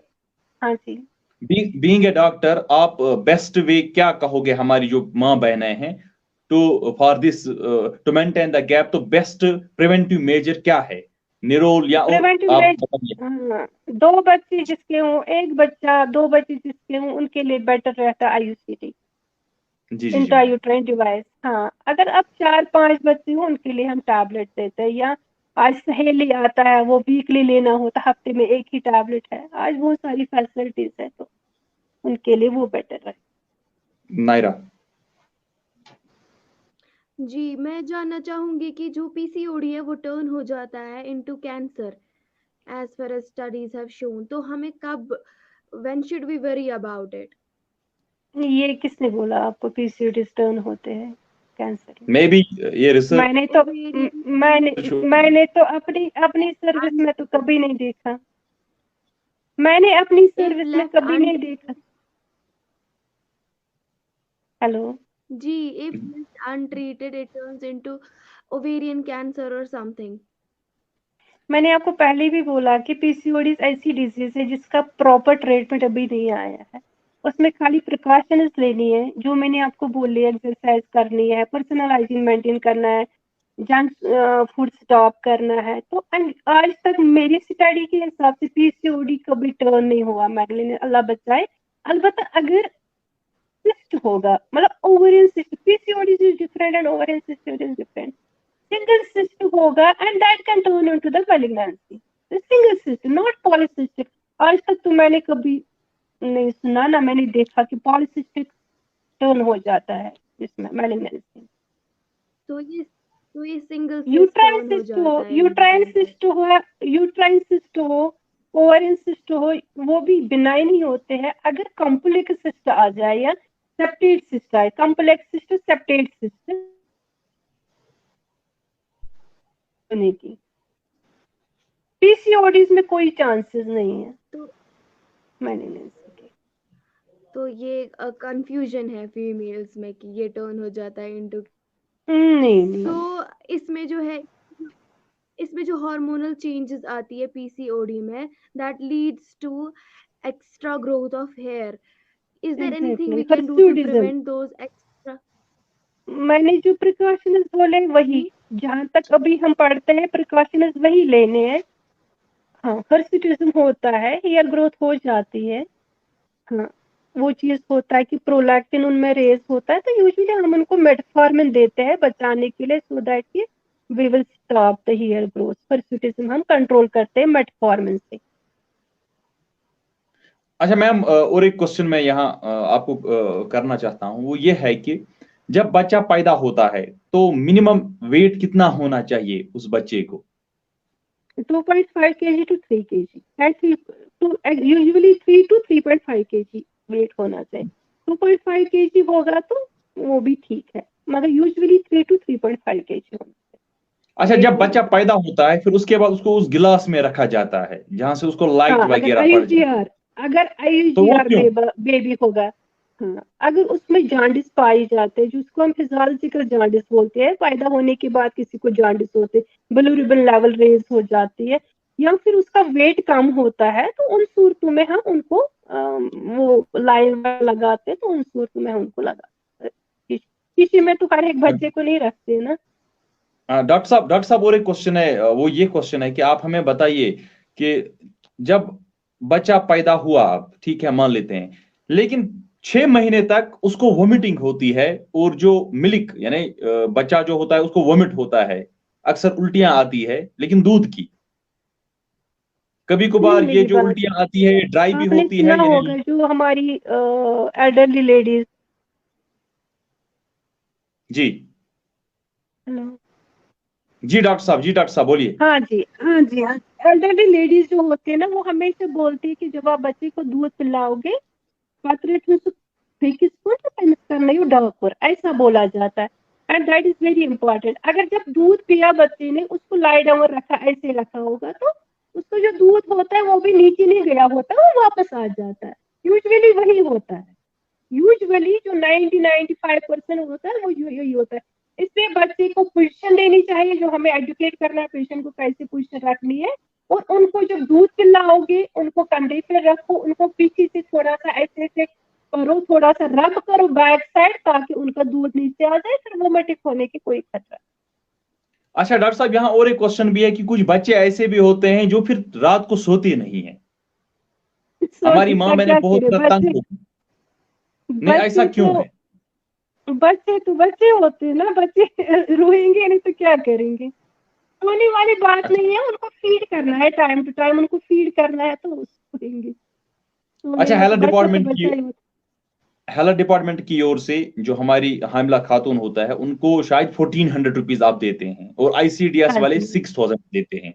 Speaker 3: हाँ जी,
Speaker 5: बीइंग ए डॉक्टर, आप बेस्ट वे क्या कहोगे हमारी जो माँ बहनें हैं, to for this to maintain the gap? तो बेस्ट प्रिवेंटिव मेजर क्या है निरोल या
Speaker 3: प्रिवेंटिव
Speaker 5: आप
Speaker 3: में
Speaker 5: बताइए।
Speaker 3: हाँ, 2 बच्चे जिसके हों, 1 बच्चा 2 बच्चे जिसके हों, उनके लिए बेटर रहता है आईयूसीटी,
Speaker 5: जी जी जी मैम।
Speaker 3: Intrauterine device. हाँ, अगर अब 4-5 बच्चे हों, उनके लिए हम टैबलेट देते हैं, या आज सहेली आता है, वो वीकली लेना होता है, हफ्ते में 1 ही टैबलेट है। आज बहुत सारी फैसिलिटीज है, तो उनके लिए वो बेटर है।
Speaker 5: नायरा।
Speaker 4: जी, मैं जानना चाहूँगी कि जो पीसीओडी है वो टर्न हो जाता है into cancer as far as studies have shown, तो हमें कब, when should we worry about it?
Speaker 3: ये किसने बोला आपको पीसीओडीज टर्न होते हैं कैंसर में?
Speaker 5: मे बी ये रिसर्च
Speaker 3: मैंने तो
Speaker 4: ओवेरियन
Speaker 3: मैंने
Speaker 5: होगी।
Speaker 3: मैंने तो अपनी सर्विस में तो कभी नहीं देखा। मैंने अपनी
Speaker 4: इफ
Speaker 3: सर्विस में
Speaker 4: लेफ्ट
Speaker 3: कभी नहीं देखा।
Speaker 4: Untreated,
Speaker 3: hello.
Speaker 4: जी, if left untreated it turns into ovarian cancer और समथिंग।
Speaker 3: मैंने आपको पहले भी बोला कि पीसीओडीज ऐसी डिजीज है जिसका प्रॉपर ट्रीटमेंट अभी नहीं आया है। उसमें खाली प्रिकॉशंस लेनी है, जो मैंने आपको बोली, एक्सरसाइज करनी है, पर्सनल हाइजीन मेंटेन करना है, जंक फूड स्टॉप करना है। तो आज तक मेरी स्टडी के हिसाब से पीसीओडी कभी टर्न नहीं हुआ मैगलिन, अल्लाह बचाए। अलबत्ता अगर सिस्ट होगा, मतलब ovarian cyst, PCOD is different and ovarian cyst is different. Single cyst होगा and that can turn into the malignancy. The single cyst, not polycystic. आज तक तो मैंने कभी नहीं सुना, ना मैंने देखा कि पॉलीसिस्टिक टर्न हो जाता है इसमें malignancy.
Speaker 4: तो ये सिंगल सिस्ट
Speaker 3: यूट्राइन
Speaker 4: टर्न हो
Speaker 3: सिस्ट हो,
Speaker 4: जाता है इनटू
Speaker 3: यूट्राइन
Speaker 4: कैंसर।
Speaker 3: सिस्ट हो, यूट्राइन सिस्ट हो, ओवरियन सिस्ट हो, वो भी बिनाइन ही होते हैं। अगर कॉम्प्लेक्स सिस्ट आ जाए या सेप्टेट सिस्ट आए, कॉम्प्लेक्स सिस्ट, सेप्टेट सिस्ट होने की, पीसीओडीज में कोई चांसेस नहीं है।
Speaker 4: तो
Speaker 3: मैलिग्नेंसी के
Speaker 4: तो ये कंफ्यूजन है फीमेल्स में कि ये टर्न हो जाता है इनटू,
Speaker 3: नहीं नहीं
Speaker 4: तो इसमें जो है, इसमें जो हार्मोनल चेंजेस आती है पीसीओडी में, that leads to extra growth of hair, is there anything
Speaker 3: exactly
Speaker 4: we can do to
Speaker 3: hirsutism.
Speaker 4: Prevent those extra?
Speaker 3: मैंने जो प्रिकॉशंस बोले वही, जहाँ तक अभी हम पढ़ते हैं प्रिकॉशंस वही लेने हैं। हाँ, हिर्सुटिज्म होता है, हेयर ग्रोथ हो जाती है। हाँ, वो चीज होता है कि प्रोलैक्टिन उनमें रेस होता है, तो यूजुअली हम उनको मेटफॉर्मिन देते हैं बचाने के लिए, सो दैट कि we will stop the hair growth. Hirsutism हम कंट्रोल करते हैं मेटफॉर्मिन से।
Speaker 5: अच्छा मैम, और एक क्वेश्चन मैं यहाँ आपको करना चाहता हूँ, वो ये है कि जब बच्चा पैदा होता है तो मिनिमम वेट कितना होना चाहिए उस बच्चे को?
Speaker 3: 2.5 kg to 3 kg and 3 to usually 3 to 3.5 kg wait होना चाहिए। 2.5 kg होगा तो वो भी ठीक है, मगर यूजुअली 3 to 3.5 kg होना
Speaker 5: अच्छा,
Speaker 3: चाहिए
Speaker 5: जब
Speaker 3: वेट
Speaker 5: बच्चा
Speaker 3: होना
Speaker 5: पैदा होता है फिर उसके बाद उसको उस गिलास में रखा जाता है जहां से उसको
Speaker 3: चाहिए।
Speaker 5: लाइट
Speaker 3: हाँ,
Speaker 5: वगैरह पड़ जाए,
Speaker 3: अगर
Speaker 5: तो वो
Speaker 3: आईयूजीआर
Speaker 5: क्यों?
Speaker 3: बेबी होगा, हाँ, अगर उसमें जांडिस पाई जाते हैं, जिसको हम फिजियोलॉजिकल जांडिस बोलते हैं, पैदा होने के बाद किसी को जांडिस होते, बिलिरुबिन लेवल रेज हो जाती है, या फिर उसका वेट कम होता है, तो उन सूरतों में हम उनको वो लाइन लगाते हैं, तो उन सूरतों में हम उनको लगाते हैं। किसी में तो हर एक बच्चे को नहीं रखते ना।
Speaker 5: डॉक्टर साहब, और एक क्वेश्चन है, वो ये क्वेश्चन है कि आप हमें बताइए कि जब बच्चा पैदा हुआ, अब ठीक है मान लेते हैं, लेकिन 6 महीने तक उसको वोमिटिंग होती है, और जो मिल्क यानी बच्चा जो होता है उसको वोमिट होता है, अक्सर उल्टियां आती है, लेकिन दूध की। कभी
Speaker 3: नहीं,
Speaker 5: कभार ये
Speaker 3: मेरी
Speaker 5: जो
Speaker 3: बात,
Speaker 5: उल्टियां आती है ड्राई भी
Speaker 3: आपने
Speaker 5: होती
Speaker 3: सुना
Speaker 5: है यानी।
Speaker 3: होगा जो हमारी एल्डरली लेडीज,
Speaker 5: जी
Speaker 3: हेलो,
Speaker 5: जी डॉक्टर साहब बोलिए।
Speaker 3: हाँ जी, हाँ जी, हाँ, एल्डरली लेडीज जो होती है ना, वो हमेशा बोलती है कि जब आप बच्चे को दूध पिलाओगे, डाकुर ऐसा बोला जाता है, and that is very important. अगर जब दूध पिया बच्चे ने, उसको लाई डाउन रखा, ऐसे रखा होगा, तो उसको जो दूध होता है वो भी नीचे नहीं गया होता, वो वापस आ जाता है। यूजुअली वही होता है, यूजुअली जो 90-95% होता है वो यही होता है। इसलिए बच्चे को पोजीशन देनी चाहिए, जो हमें एजुकेट करना है पेशेंट को कैसे पोजीशन रखनी है। और उनको जब दूध पिलाओगे, उनको कंधे पे रखो, उनको पीछे से थोड़ा सा ऐसे ऐसे करो, थोड़ा सा रब करो बैक साइड, ताकि उनका दूध नीचे आ जाए, फिर वोमिटिक होने की कोई खतरा।
Speaker 5: अच्छा डॉक्टर साहब, यहाँ और एक क्वेश्चन भी है कि कुछ बच्चे ऐसे भी होते हैं जो फिर रात को सोते नहीं है। हमारी माँ मैंने
Speaker 3: क्या
Speaker 5: बहुत
Speaker 3: करे
Speaker 5: तंग
Speaker 3: बच्चे?
Speaker 5: हो, नहीं ऐसा क्यों है?
Speaker 3: बच्चे तो बच्चे होते हैं ना, बच्चे रोएंगे नहीं तो क्या करेंगे? सोने वाली बात
Speaker 5: अच्छा
Speaker 3: नहीं है, उनको फीड करना है, टाइम टू टाइम उनको फीड करना है तो सोएंगे।
Speaker 5: अच्छा,
Speaker 3: सोने में तो बच्चा तो बच्चा ही होता
Speaker 5: हेल्थ डिपार्टमेंट की ओर से जो हमारी हामिला खातून होता है उनको शायद 1400 रुपीज आप देते हैं और
Speaker 3: है।
Speaker 5: आईसीडीएस
Speaker 3: हाँ
Speaker 5: वाले
Speaker 3: जी,
Speaker 5: 6000 देते हैं।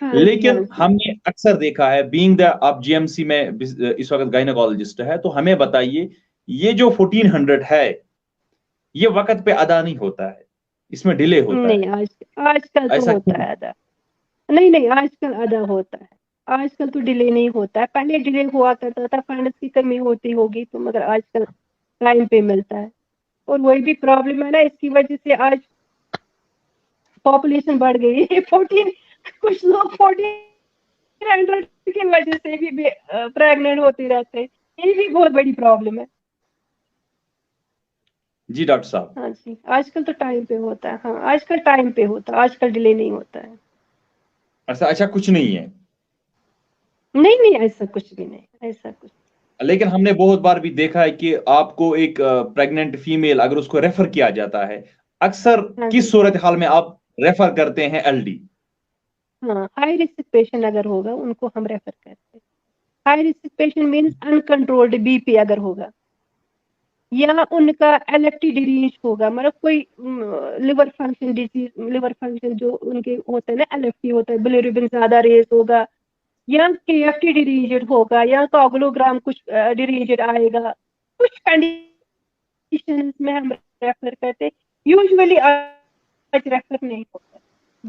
Speaker 3: हाँ जी, हाँ
Speaker 5: लेकिन
Speaker 3: जी।
Speaker 5: हमने अक्सर देखा है, बीइंग द आप जीएमसी में इस वक्त गायनेकोलॉजिस्ट है, तो हमें बताइए ये जो 1400 है ये वक्त पे अदा नहीं होता है, इसमें डिले होता
Speaker 3: नहीं,
Speaker 5: है।
Speaker 3: आजकल तो
Speaker 5: ऐसा
Speaker 3: होता
Speaker 5: क्यों?
Speaker 3: है अदा। नहीं, नहीं, आजकल अदा होता है। आजकल तो डिले नहीं होता है, पहले डिले हुआ करता था, फंड्स की कमी होती होगी तो, मगर आजकल टाइम पे मिलता है। और वही भी प्रॉब्लम है ना, इसकी वजह से आज पॉपुलेशन बढ़ गई है। 14, कुछ लोग 1400 की वजह से भी प्रेग्नेंट होते रहते हैं। ये भी बहुत बड़ी प्रॉब्लम है।
Speaker 5: जी डॉक्टर साहब।
Speaker 3: हाँ जी, आजकल तो टाइम पे होता है। हाँ, आजकल टाइम पे होता है, आजकल डिले नहीं होता है।
Speaker 5: ऐसा अच्छा कुछ नहीं है।
Speaker 3: नहीं, नहीं, ऐसा कुछ भी नहीं, ऐसा कुछ।
Speaker 5: लेकिन हमने बहुत बार भी देखा है कि आपको एक प्रेग्नेंट फीमेल अगर उसको रेफर किया जाता है, अक्सर
Speaker 3: हाँ
Speaker 5: किस
Speaker 3: जी।
Speaker 5: सूरत हाल में आप रेफर करते हैं एलडी?
Speaker 3: हाँ, हाई रिस्क पेशेंट अगर होगा उनको हम रेफर करते हैं। High risk patient means uncontrolled BP अगर होगा, या उनका एलएफटी डिरीज होगा, मतलब कोई liver function disease, liver function जो उनके होते हैं ना, एलएफटी होता है, बिलिरुबिन ज्यादा रेज होगा, या केएफटी डिरीज होगा, या कोगुलोग्राम कुछ डिरीज आएगा। कुछ कंडीशंस में हम रेफर करते हैं। यूजुअली आज रेफर नहीं होता,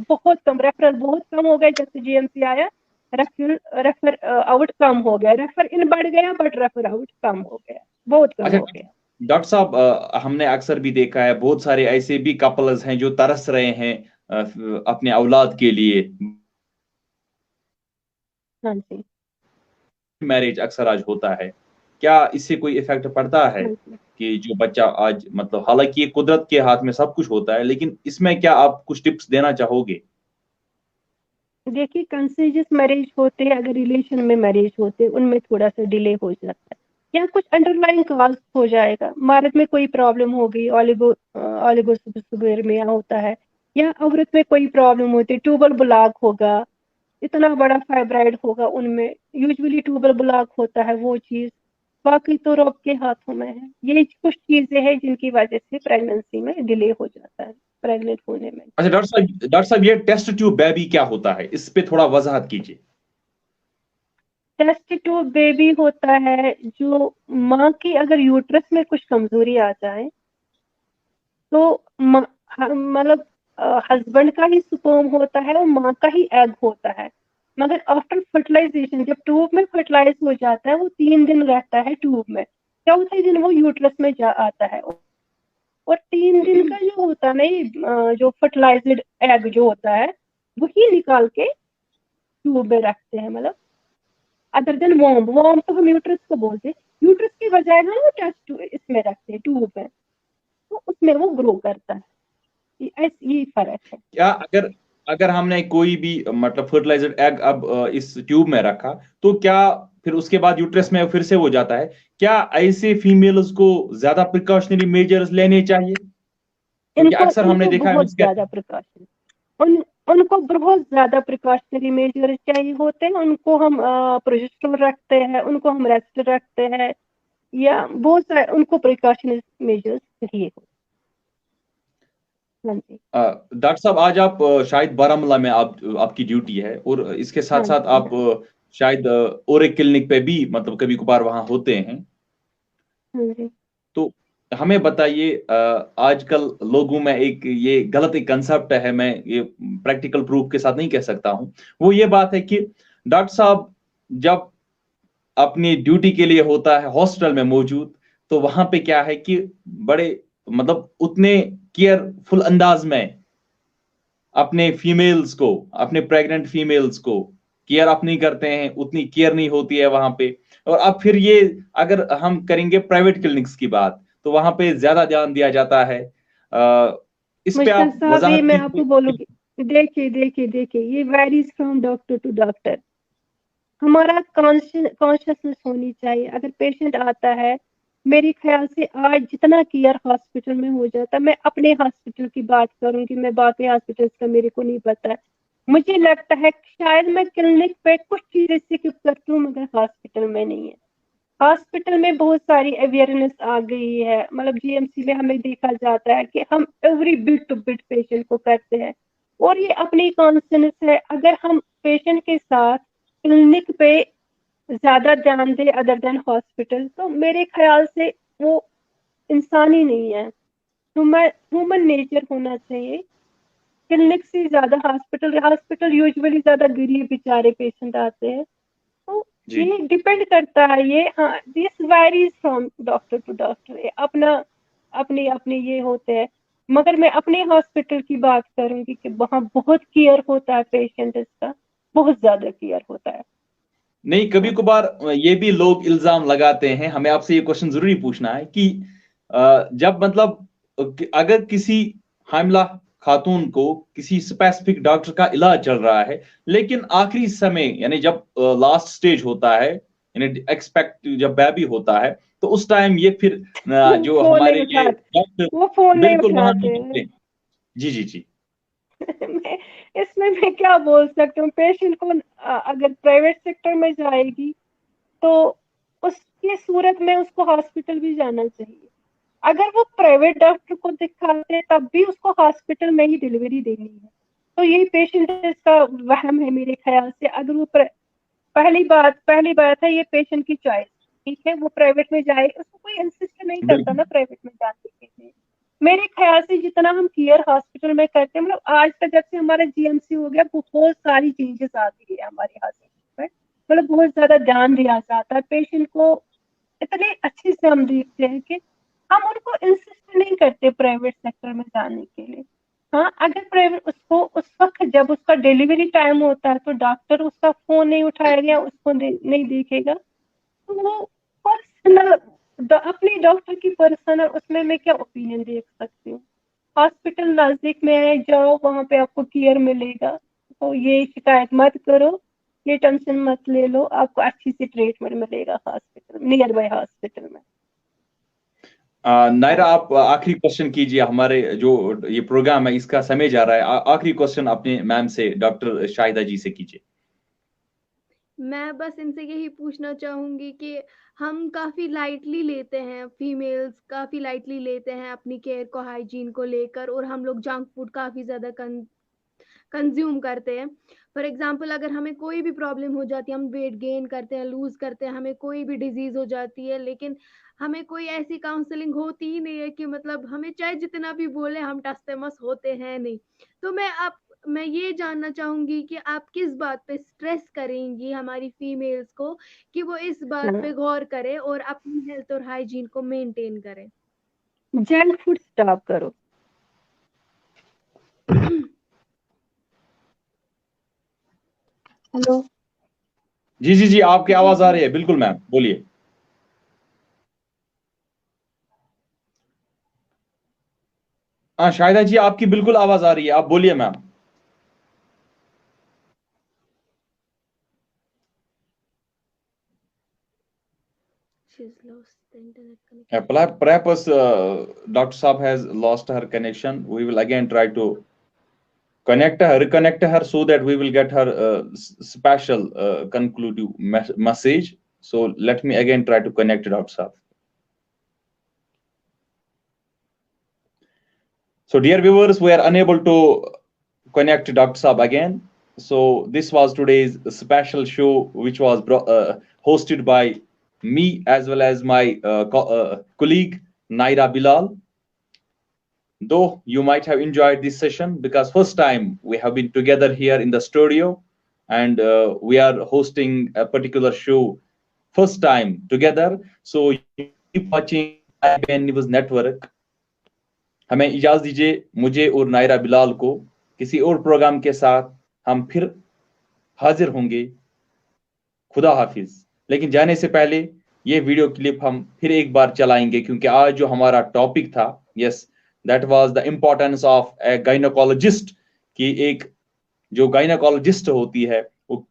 Speaker 3: बहुत कम, रेफरल बहुत कम हो गए जब से जीएमसी आया। रेफर आउट कम हो गया, रेफर इन बढ़ गया बट रेफर आउट कम हो गया, बहुत कम
Speaker 5: अच्छा
Speaker 3: हो गया।
Speaker 5: डॉक्टर साहब, हमने अक्सर भी देखा है बहुत सारे ऐसे भी कपल्स हैं जो तरस रहे हैं अपने औलाद के लिए।
Speaker 3: हाँ जी,
Speaker 5: मैरिज अक्सर आज होता है, क्या इससे कोई इफेक्ट पड़ता है
Speaker 3: हाँ जी।
Speaker 5: कि जो बच्चा आज, मतलब हालांकि ये कुदरत के हाथ में सब कुछ होता है, लेकिन इसमें क्या आप कुछ टिप्स देना चाहोगे?
Speaker 3: देखिए, कंसेजस मैरिज होते हैं, अगर रिलेशन में मैरिज होते हैं उनमें थोड़ा सा डिले हो जाता है, या कुछ अंडरलाइन कॉज हो जाएगा, मर्द में कोई प्रॉब्लम हो गई, ओलिगोस्पर्मिया होता है, या औरत में कोई प्रॉब्लम होती है, ट्यूबर ब्लॉक होगा, इतना बड़ा फाइब्राइड होगा उनमें, यूजुअली ट्यूबर ब्लॉक होता है वो चीज। बाकी तो रब के हाथों में है। ये कुछ चीजें हैं जिनकी वजह से प्रेगनेंसी में डिले हो जाता है, प्रेग्नेंट होने में।
Speaker 5: अच्छा डॉक्टर साहब, ये टेस्ट ट्यूब बेबी क्या होता है, इस पे थोड़ा वजाहत कीजिए।
Speaker 3: टेस्ट ट्यूब बेबी होता है जो माँ की अगर यूट्रस में कुछ कमजोरी आ जाए तो मतलब हस्बैंड का ही स्पर्म होता है और माँ का ही एग होता है। मगर आफ्टर फर्टिलाइजेशन जब ट्यूब में फर्टिलाइज हो जाता है, वो 3 दिन रहता है ट्यूब में, चौथे दिन वो यूट्रस में जा आता है। और 3 दिन का जो होता है ना, ये जो फर्टिलाइज्ड एग जो होता है वही निकाल के ट्यूब में रखते हैं। मतलब अदर देन वॉर्म, वॉर्म तो हम यूट्रस को बोलते हैं, यूट्रस की बजाय हम वो टेस्ट इसमें रखते हैं, ट्यूब में, तो उसमें वो ग्रो करता है। ये फर्क है।
Speaker 5: क्या अगर अगर हमने कोई भी मतलब फर्टिलाइजर एग अब इस ट्यूब में रखा, तो क्या फिर उसके बाद यूट्रस में फिर से हो जाता है? क्या ऐसे फीमेल्स को ज्यादा प्रिकॉशनरी मेजर्स लेने चाहिए? क्योंकि
Speaker 3: इनको
Speaker 5: अक्सर हमने
Speaker 3: इनको
Speaker 5: देखा है
Speaker 3: बहुत ज्यादा प्रिकॉशन, उन उनको बहुत ज्यादा प्रिकॉशनरी मेजर चाहिए होते हैं। उनको हम प्रोजेस्टेरोन रखते हैं, उनको हम रेस्ट रखते हैं, या बहुत सारे उनको प्रिकॉशनरी मेजर्स चाहिए होते हैं। हाँ जी,
Speaker 5: डॉक्टर साहब, आज आप शायद बारामूला में आपकी ड्यूटी है, और इसके साथ
Speaker 3: हाँ
Speaker 5: साथ
Speaker 3: जी,
Speaker 5: आप शायद और एक क्लिनिक पे भी मतलब कभी कभार वहां होते हैं।
Speaker 3: हाँ जी,
Speaker 5: तो हमें बताइए, आजकल लोगों में एक ये गलत एक कंसेप्ट है, मैं ये प्रैक्टिकल प्रूफ के साथ नहीं कह सकता हूं, वो ये बात है कि डॉक्टर साहब जब अपनी ड्यूटी के लिए होता है हॉस्पिटल में मौजूद, तो वहां पे क्या है कि बड़े मतलब उतने केयरफुल अंदाज में अपने फीमेल्स को, अपने प्रेग्नेंट फीमेल्स को केयर अप नहीं करते हैं, उतनी केयर नहीं होती है वहां पे। और अब फिर ये अगर हम करेंगे प्राइवेट क्लिनिक्स की बात, तो वहां पे ज्यादा ध्यान दिया जाता है। इस पे
Speaker 3: मुश्ताक
Speaker 5: आप
Speaker 3: साहब, ये
Speaker 5: वजाहत
Speaker 3: मैं आपको
Speaker 5: कीजिए।
Speaker 3: बोलूंगी, देखिए ये varies from doctor to doctor. हमारा कॉन्शियसनेस होनी चाहिए। अगर पेशेंट आता है, मेरे ख्याल से आज जितना केयर हॉस्पिटल में हो जाता है, मैं अपने हॉस्पिटल की बात करूंगी, मैं बाकी हॉस्पिटल्स का मेरे को नहीं पता है। मुझे लगता है शायद मैं क्लिनिक पे कुछ चीजें सीख सकती हूँ मगर हॉस्पिटल में नहीं है। हॉस्पिटल में बहुत सारी अवेयरनेस आ गई है, मतलब जीएमसी में हमें देखा जाता है कि हम every bit two bit patient को करते हैं और ये अपनी कॉन्शियसनेस है। अगर हम पेशेंट के साथ क्लिनिक पे ज्यादा ध्यान दे अदर देन हॉस्पिटल, तो मेरे ख्याल से वो इंसान ही नहीं है। ह्यूमन नेचर होना चाहिए। क्लिनिक से ज्यादा हॉस्पिटल यूजुअली ज्यादा गरीब बेचारे पेशेंट आते हैं। तो
Speaker 5: जी
Speaker 3: ये डिपेंड करता है, ये हाँ this varies from doctor to doctor, अपना अपने अपने ये होते हैं। मगर मैं अपने हॉस्पिटल की बात करूंगी कि वहाँ बहुत केयर होता है पेशेंट का, बहुत ज्यादा केयर होता है।
Speaker 5: नहीं, कभी कभार ये भी लोग इल्जाम लगाते हैं, हमें आपसे ये क्वेश्चन जरूरी पूछना है कि जब मतलब अगर किसी हामिला खातून को किसी स्पेसिफिक डॉक्टर का इलाज चल रहा है, लेकिन आखिरी समय यानी जब लास्ट स्टेज होता है, यानी एक्सपेक्ट जब बेबी होता है, तो उस टाइम ये फिर जो
Speaker 3: फोन
Speaker 5: हमारे
Speaker 3: नहीं
Speaker 5: ये
Speaker 3: उठाते,
Speaker 5: डॉक्टर
Speaker 3: वो फोन नहीं
Speaker 5: बिल्कुल वहां नहीं
Speaker 3: उठाते
Speaker 5: मिलते। जी जी जी
Speaker 3: मैं इसमें मैं क्या बोल सकती हूँ, पेशेंट को अगर प्राइवेट सेक्टर में जाएगी तो उसकी सूरत में उसको हॉस्पिटल भी जाना चाहिए। अगर वो प्राइवेट डॉक्टर को दिखाते हैं तब भी उसको हॉस्पिटल में ही डिलीवरी देनी है। तो यही पेशेंट का वहम है मेरे ख्याल से। अगर वो पहली बात है ये पेशेंट की चॉइस, ठीक है, वो प्राइवेट में जाए, उसको कोई इंसिस्ट नहीं करता
Speaker 5: बिल्कुल
Speaker 3: ना प्राइवेट में जाने के लिए। मेरे ख्याल से जितना हम केयर हॉस्पिटल में करते हैं, मतलब आज तक जब से हमारा जीएमसी हो गया बहुत सारी चेंजेस आ गई है हमारे हॉस्पिटल में। मतलब बहुत ज्यादा ध्यान दिया जाता है पेशेंट को, इतने अच्छे से हम देखते हैं कि हम उनको इंसिस्ट नहीं करते प्राइवेट सेक्टर में जाने के लिए। हाँ, अगर प्राइवेट उसको उस वक्त जब उसका डिलीवरी टाइम होता है तो डॉक्टर उसका फोन नहीं उठाएगा, उसको नहीं देखेगा, तो वो पर्सनल अपनी डॉक्टर की पर्सनल उसमें मैं क्या ओपिनियन देख सकती हूँ। हॉस्पिटल नजदीक में है, जाओ वहां पे आपको केयर मिलेगा। तो ये शिकायत मत करो, ये टेंशन मत ले लो, आपको अच्छी सी ट्रीटमेंट मिलेगा हॉस्पिटल, नियर बाय हॉस्पिटल में।
Speaker 5: नायरा, आप आखिरी क्वेश्चन कीजिए। हमारे जो ये प्रोग्राम है इसका समय जा रहा है, आखिरी क्वेश्चन अपने मैम से, डॉक्टर शाहिदा जी से कीजिए।
Speaker 4: मैं बस इनसे यही पूछना चाहूंगी कि हम काफी लाइटली लेते हैं, फीमेल्स काफी लाइटली लेते हैं अपनी केयर को, हाइजीन को लेकर, और हम लोग जंक फूड काफी ज्यादा कंज्यूम करते हैं। फॉर एग्जाम्पल, अगर हमें कोई भी प्रॉब्लम हो जाती है, हम वेट गेन करते हैं, लूज करते हैं, हमें कोई भी डिजीज हो जाती है, लेकिन हमें कोई ऐसी काउंसलिंग होती ही नहीं है कि मतलब हमें चाहे जितना भी बोले हम टस्टेमस होते हैं नहीं। तो मैं ये जानना चाहूंगी कि आप किस बात पे स्ट्रेस करेंगी हमारी फीमेल्स को कि वो इस बात पे गौर करे और अपनी हेल्थ और हाइजीन को मेंटेन करें।
Speaker 3: जंक फूड स्टॉप करो। हेलो।
Speaker 5: जी जी जी, आपकी
Speaker 3: जी
Speaker 5: आवाज आ
Speaker 3: जी।
Speaker 5: रही है, बिल्कुल मैम, बोलिए। हाँ शाहिदा जी, आपकी बिल्कुल आवाज आ रही है, आप बोलिए ma'am.
Speaker 4: She's lost the internet connection.
Speaker 5: Perhaps Dr. Saab has lost her connection. We will again try to reconnect her so that we will get her special conclusive message. So let me again try to connect Dr. Saab. So dear viewers, we are unable to connect Dr. Saab again. So this was today's special show, which was hosted by me as well as my colleague Naira Bilal. Though you might have enjoyed this session because first time we have been together here in the studio, and we are hosting a particular show first time together. So you keep watching IBN News Network. हमें इजाजत दीजिए, मुझे और नायरा बिलाल को। किसी और programme के साथ हम फिर हाजिर होंगे। खुदा हाफिज। लेकिन जाने से पहले ये वीडियो क्लिप हम फिर एक बार चलाएंगे, क्योंकि आज जो हमारा टॉपिक था, yes, that was the importance of A gynaecologist कि एक जो गायनाकोलॉजिस्ट होती है वो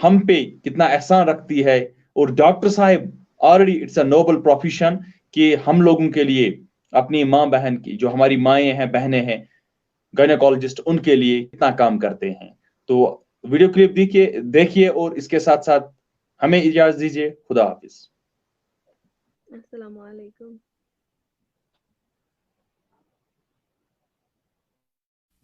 Speaker 5: हम पे कितना एहसान रखती है, और डॉक्टर साहब already it's a noble profession कि हम लोगों के लिए अपनी माँ बहन की, जो हमारी माएँ हैं, बहनें हैं, गायनाकोलॉजिस्ट उनके लिए कितना काम करते हैं। तो वीडियो क्लिप देखिए और इसके साथ साथ हमें इजाजत दीजिए। खुदा हाफिज।
Speaker 4: अस्सलाम वालेकुम।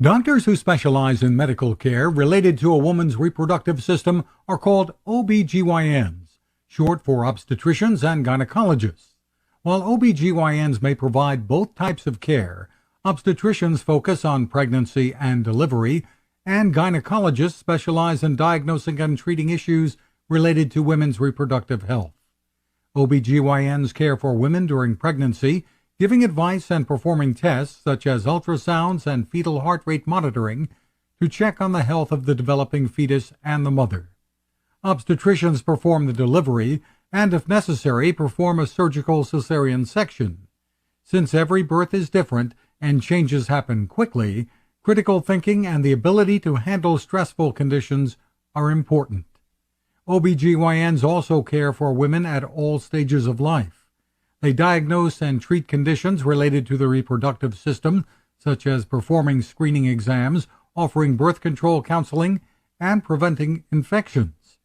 Speaker 1: Doctors who specialize in medical care related to a woman's reproductive system are called OBGYNs, short for obstetricians and gynecologists. While OBGYNs may provide both types of care, obstetricians focus on pregnancy and delivery, and gynecologists specialize in diagnosing and treating issues related to women's reproductive health. OBGYNs care for women during pregnancy, giving advice and performing tests such as ultrasounds and fetal heart rate monitoring to check on the health of the developing fetus and the mother. Obstetricians perform the delivery and, if necessary, perform a surgical cesarean section. Since every birth is different and changes happen quickly, critical thinking and the ability to handle stressful conditions are important. OBGYNs also care for women at all stages of life. They diagnose and treat conditions related to the reproductive system, such as performing screening exams, offering birth control counseling, and preventing infections.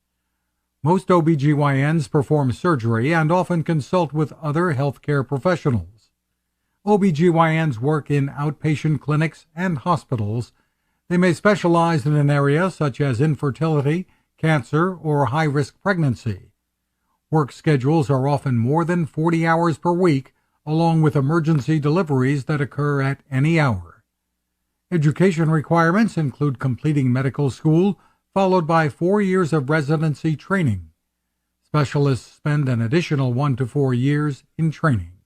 Speaker 1: Most OBGYNs perform surgery and often consult with other healthcare professionals. OBGYNs work in outpatient clinics and hospitals. They may specialize in an area such as infertility, cancer, or high-risk pregnancy. Work schedules are often more than 40 hours per week, along with emergency deliveries that occur at any hour. Education requirements include completing medical school, followed by 4 years of residency training. Specialists spend an additional 1 to 4 years in training.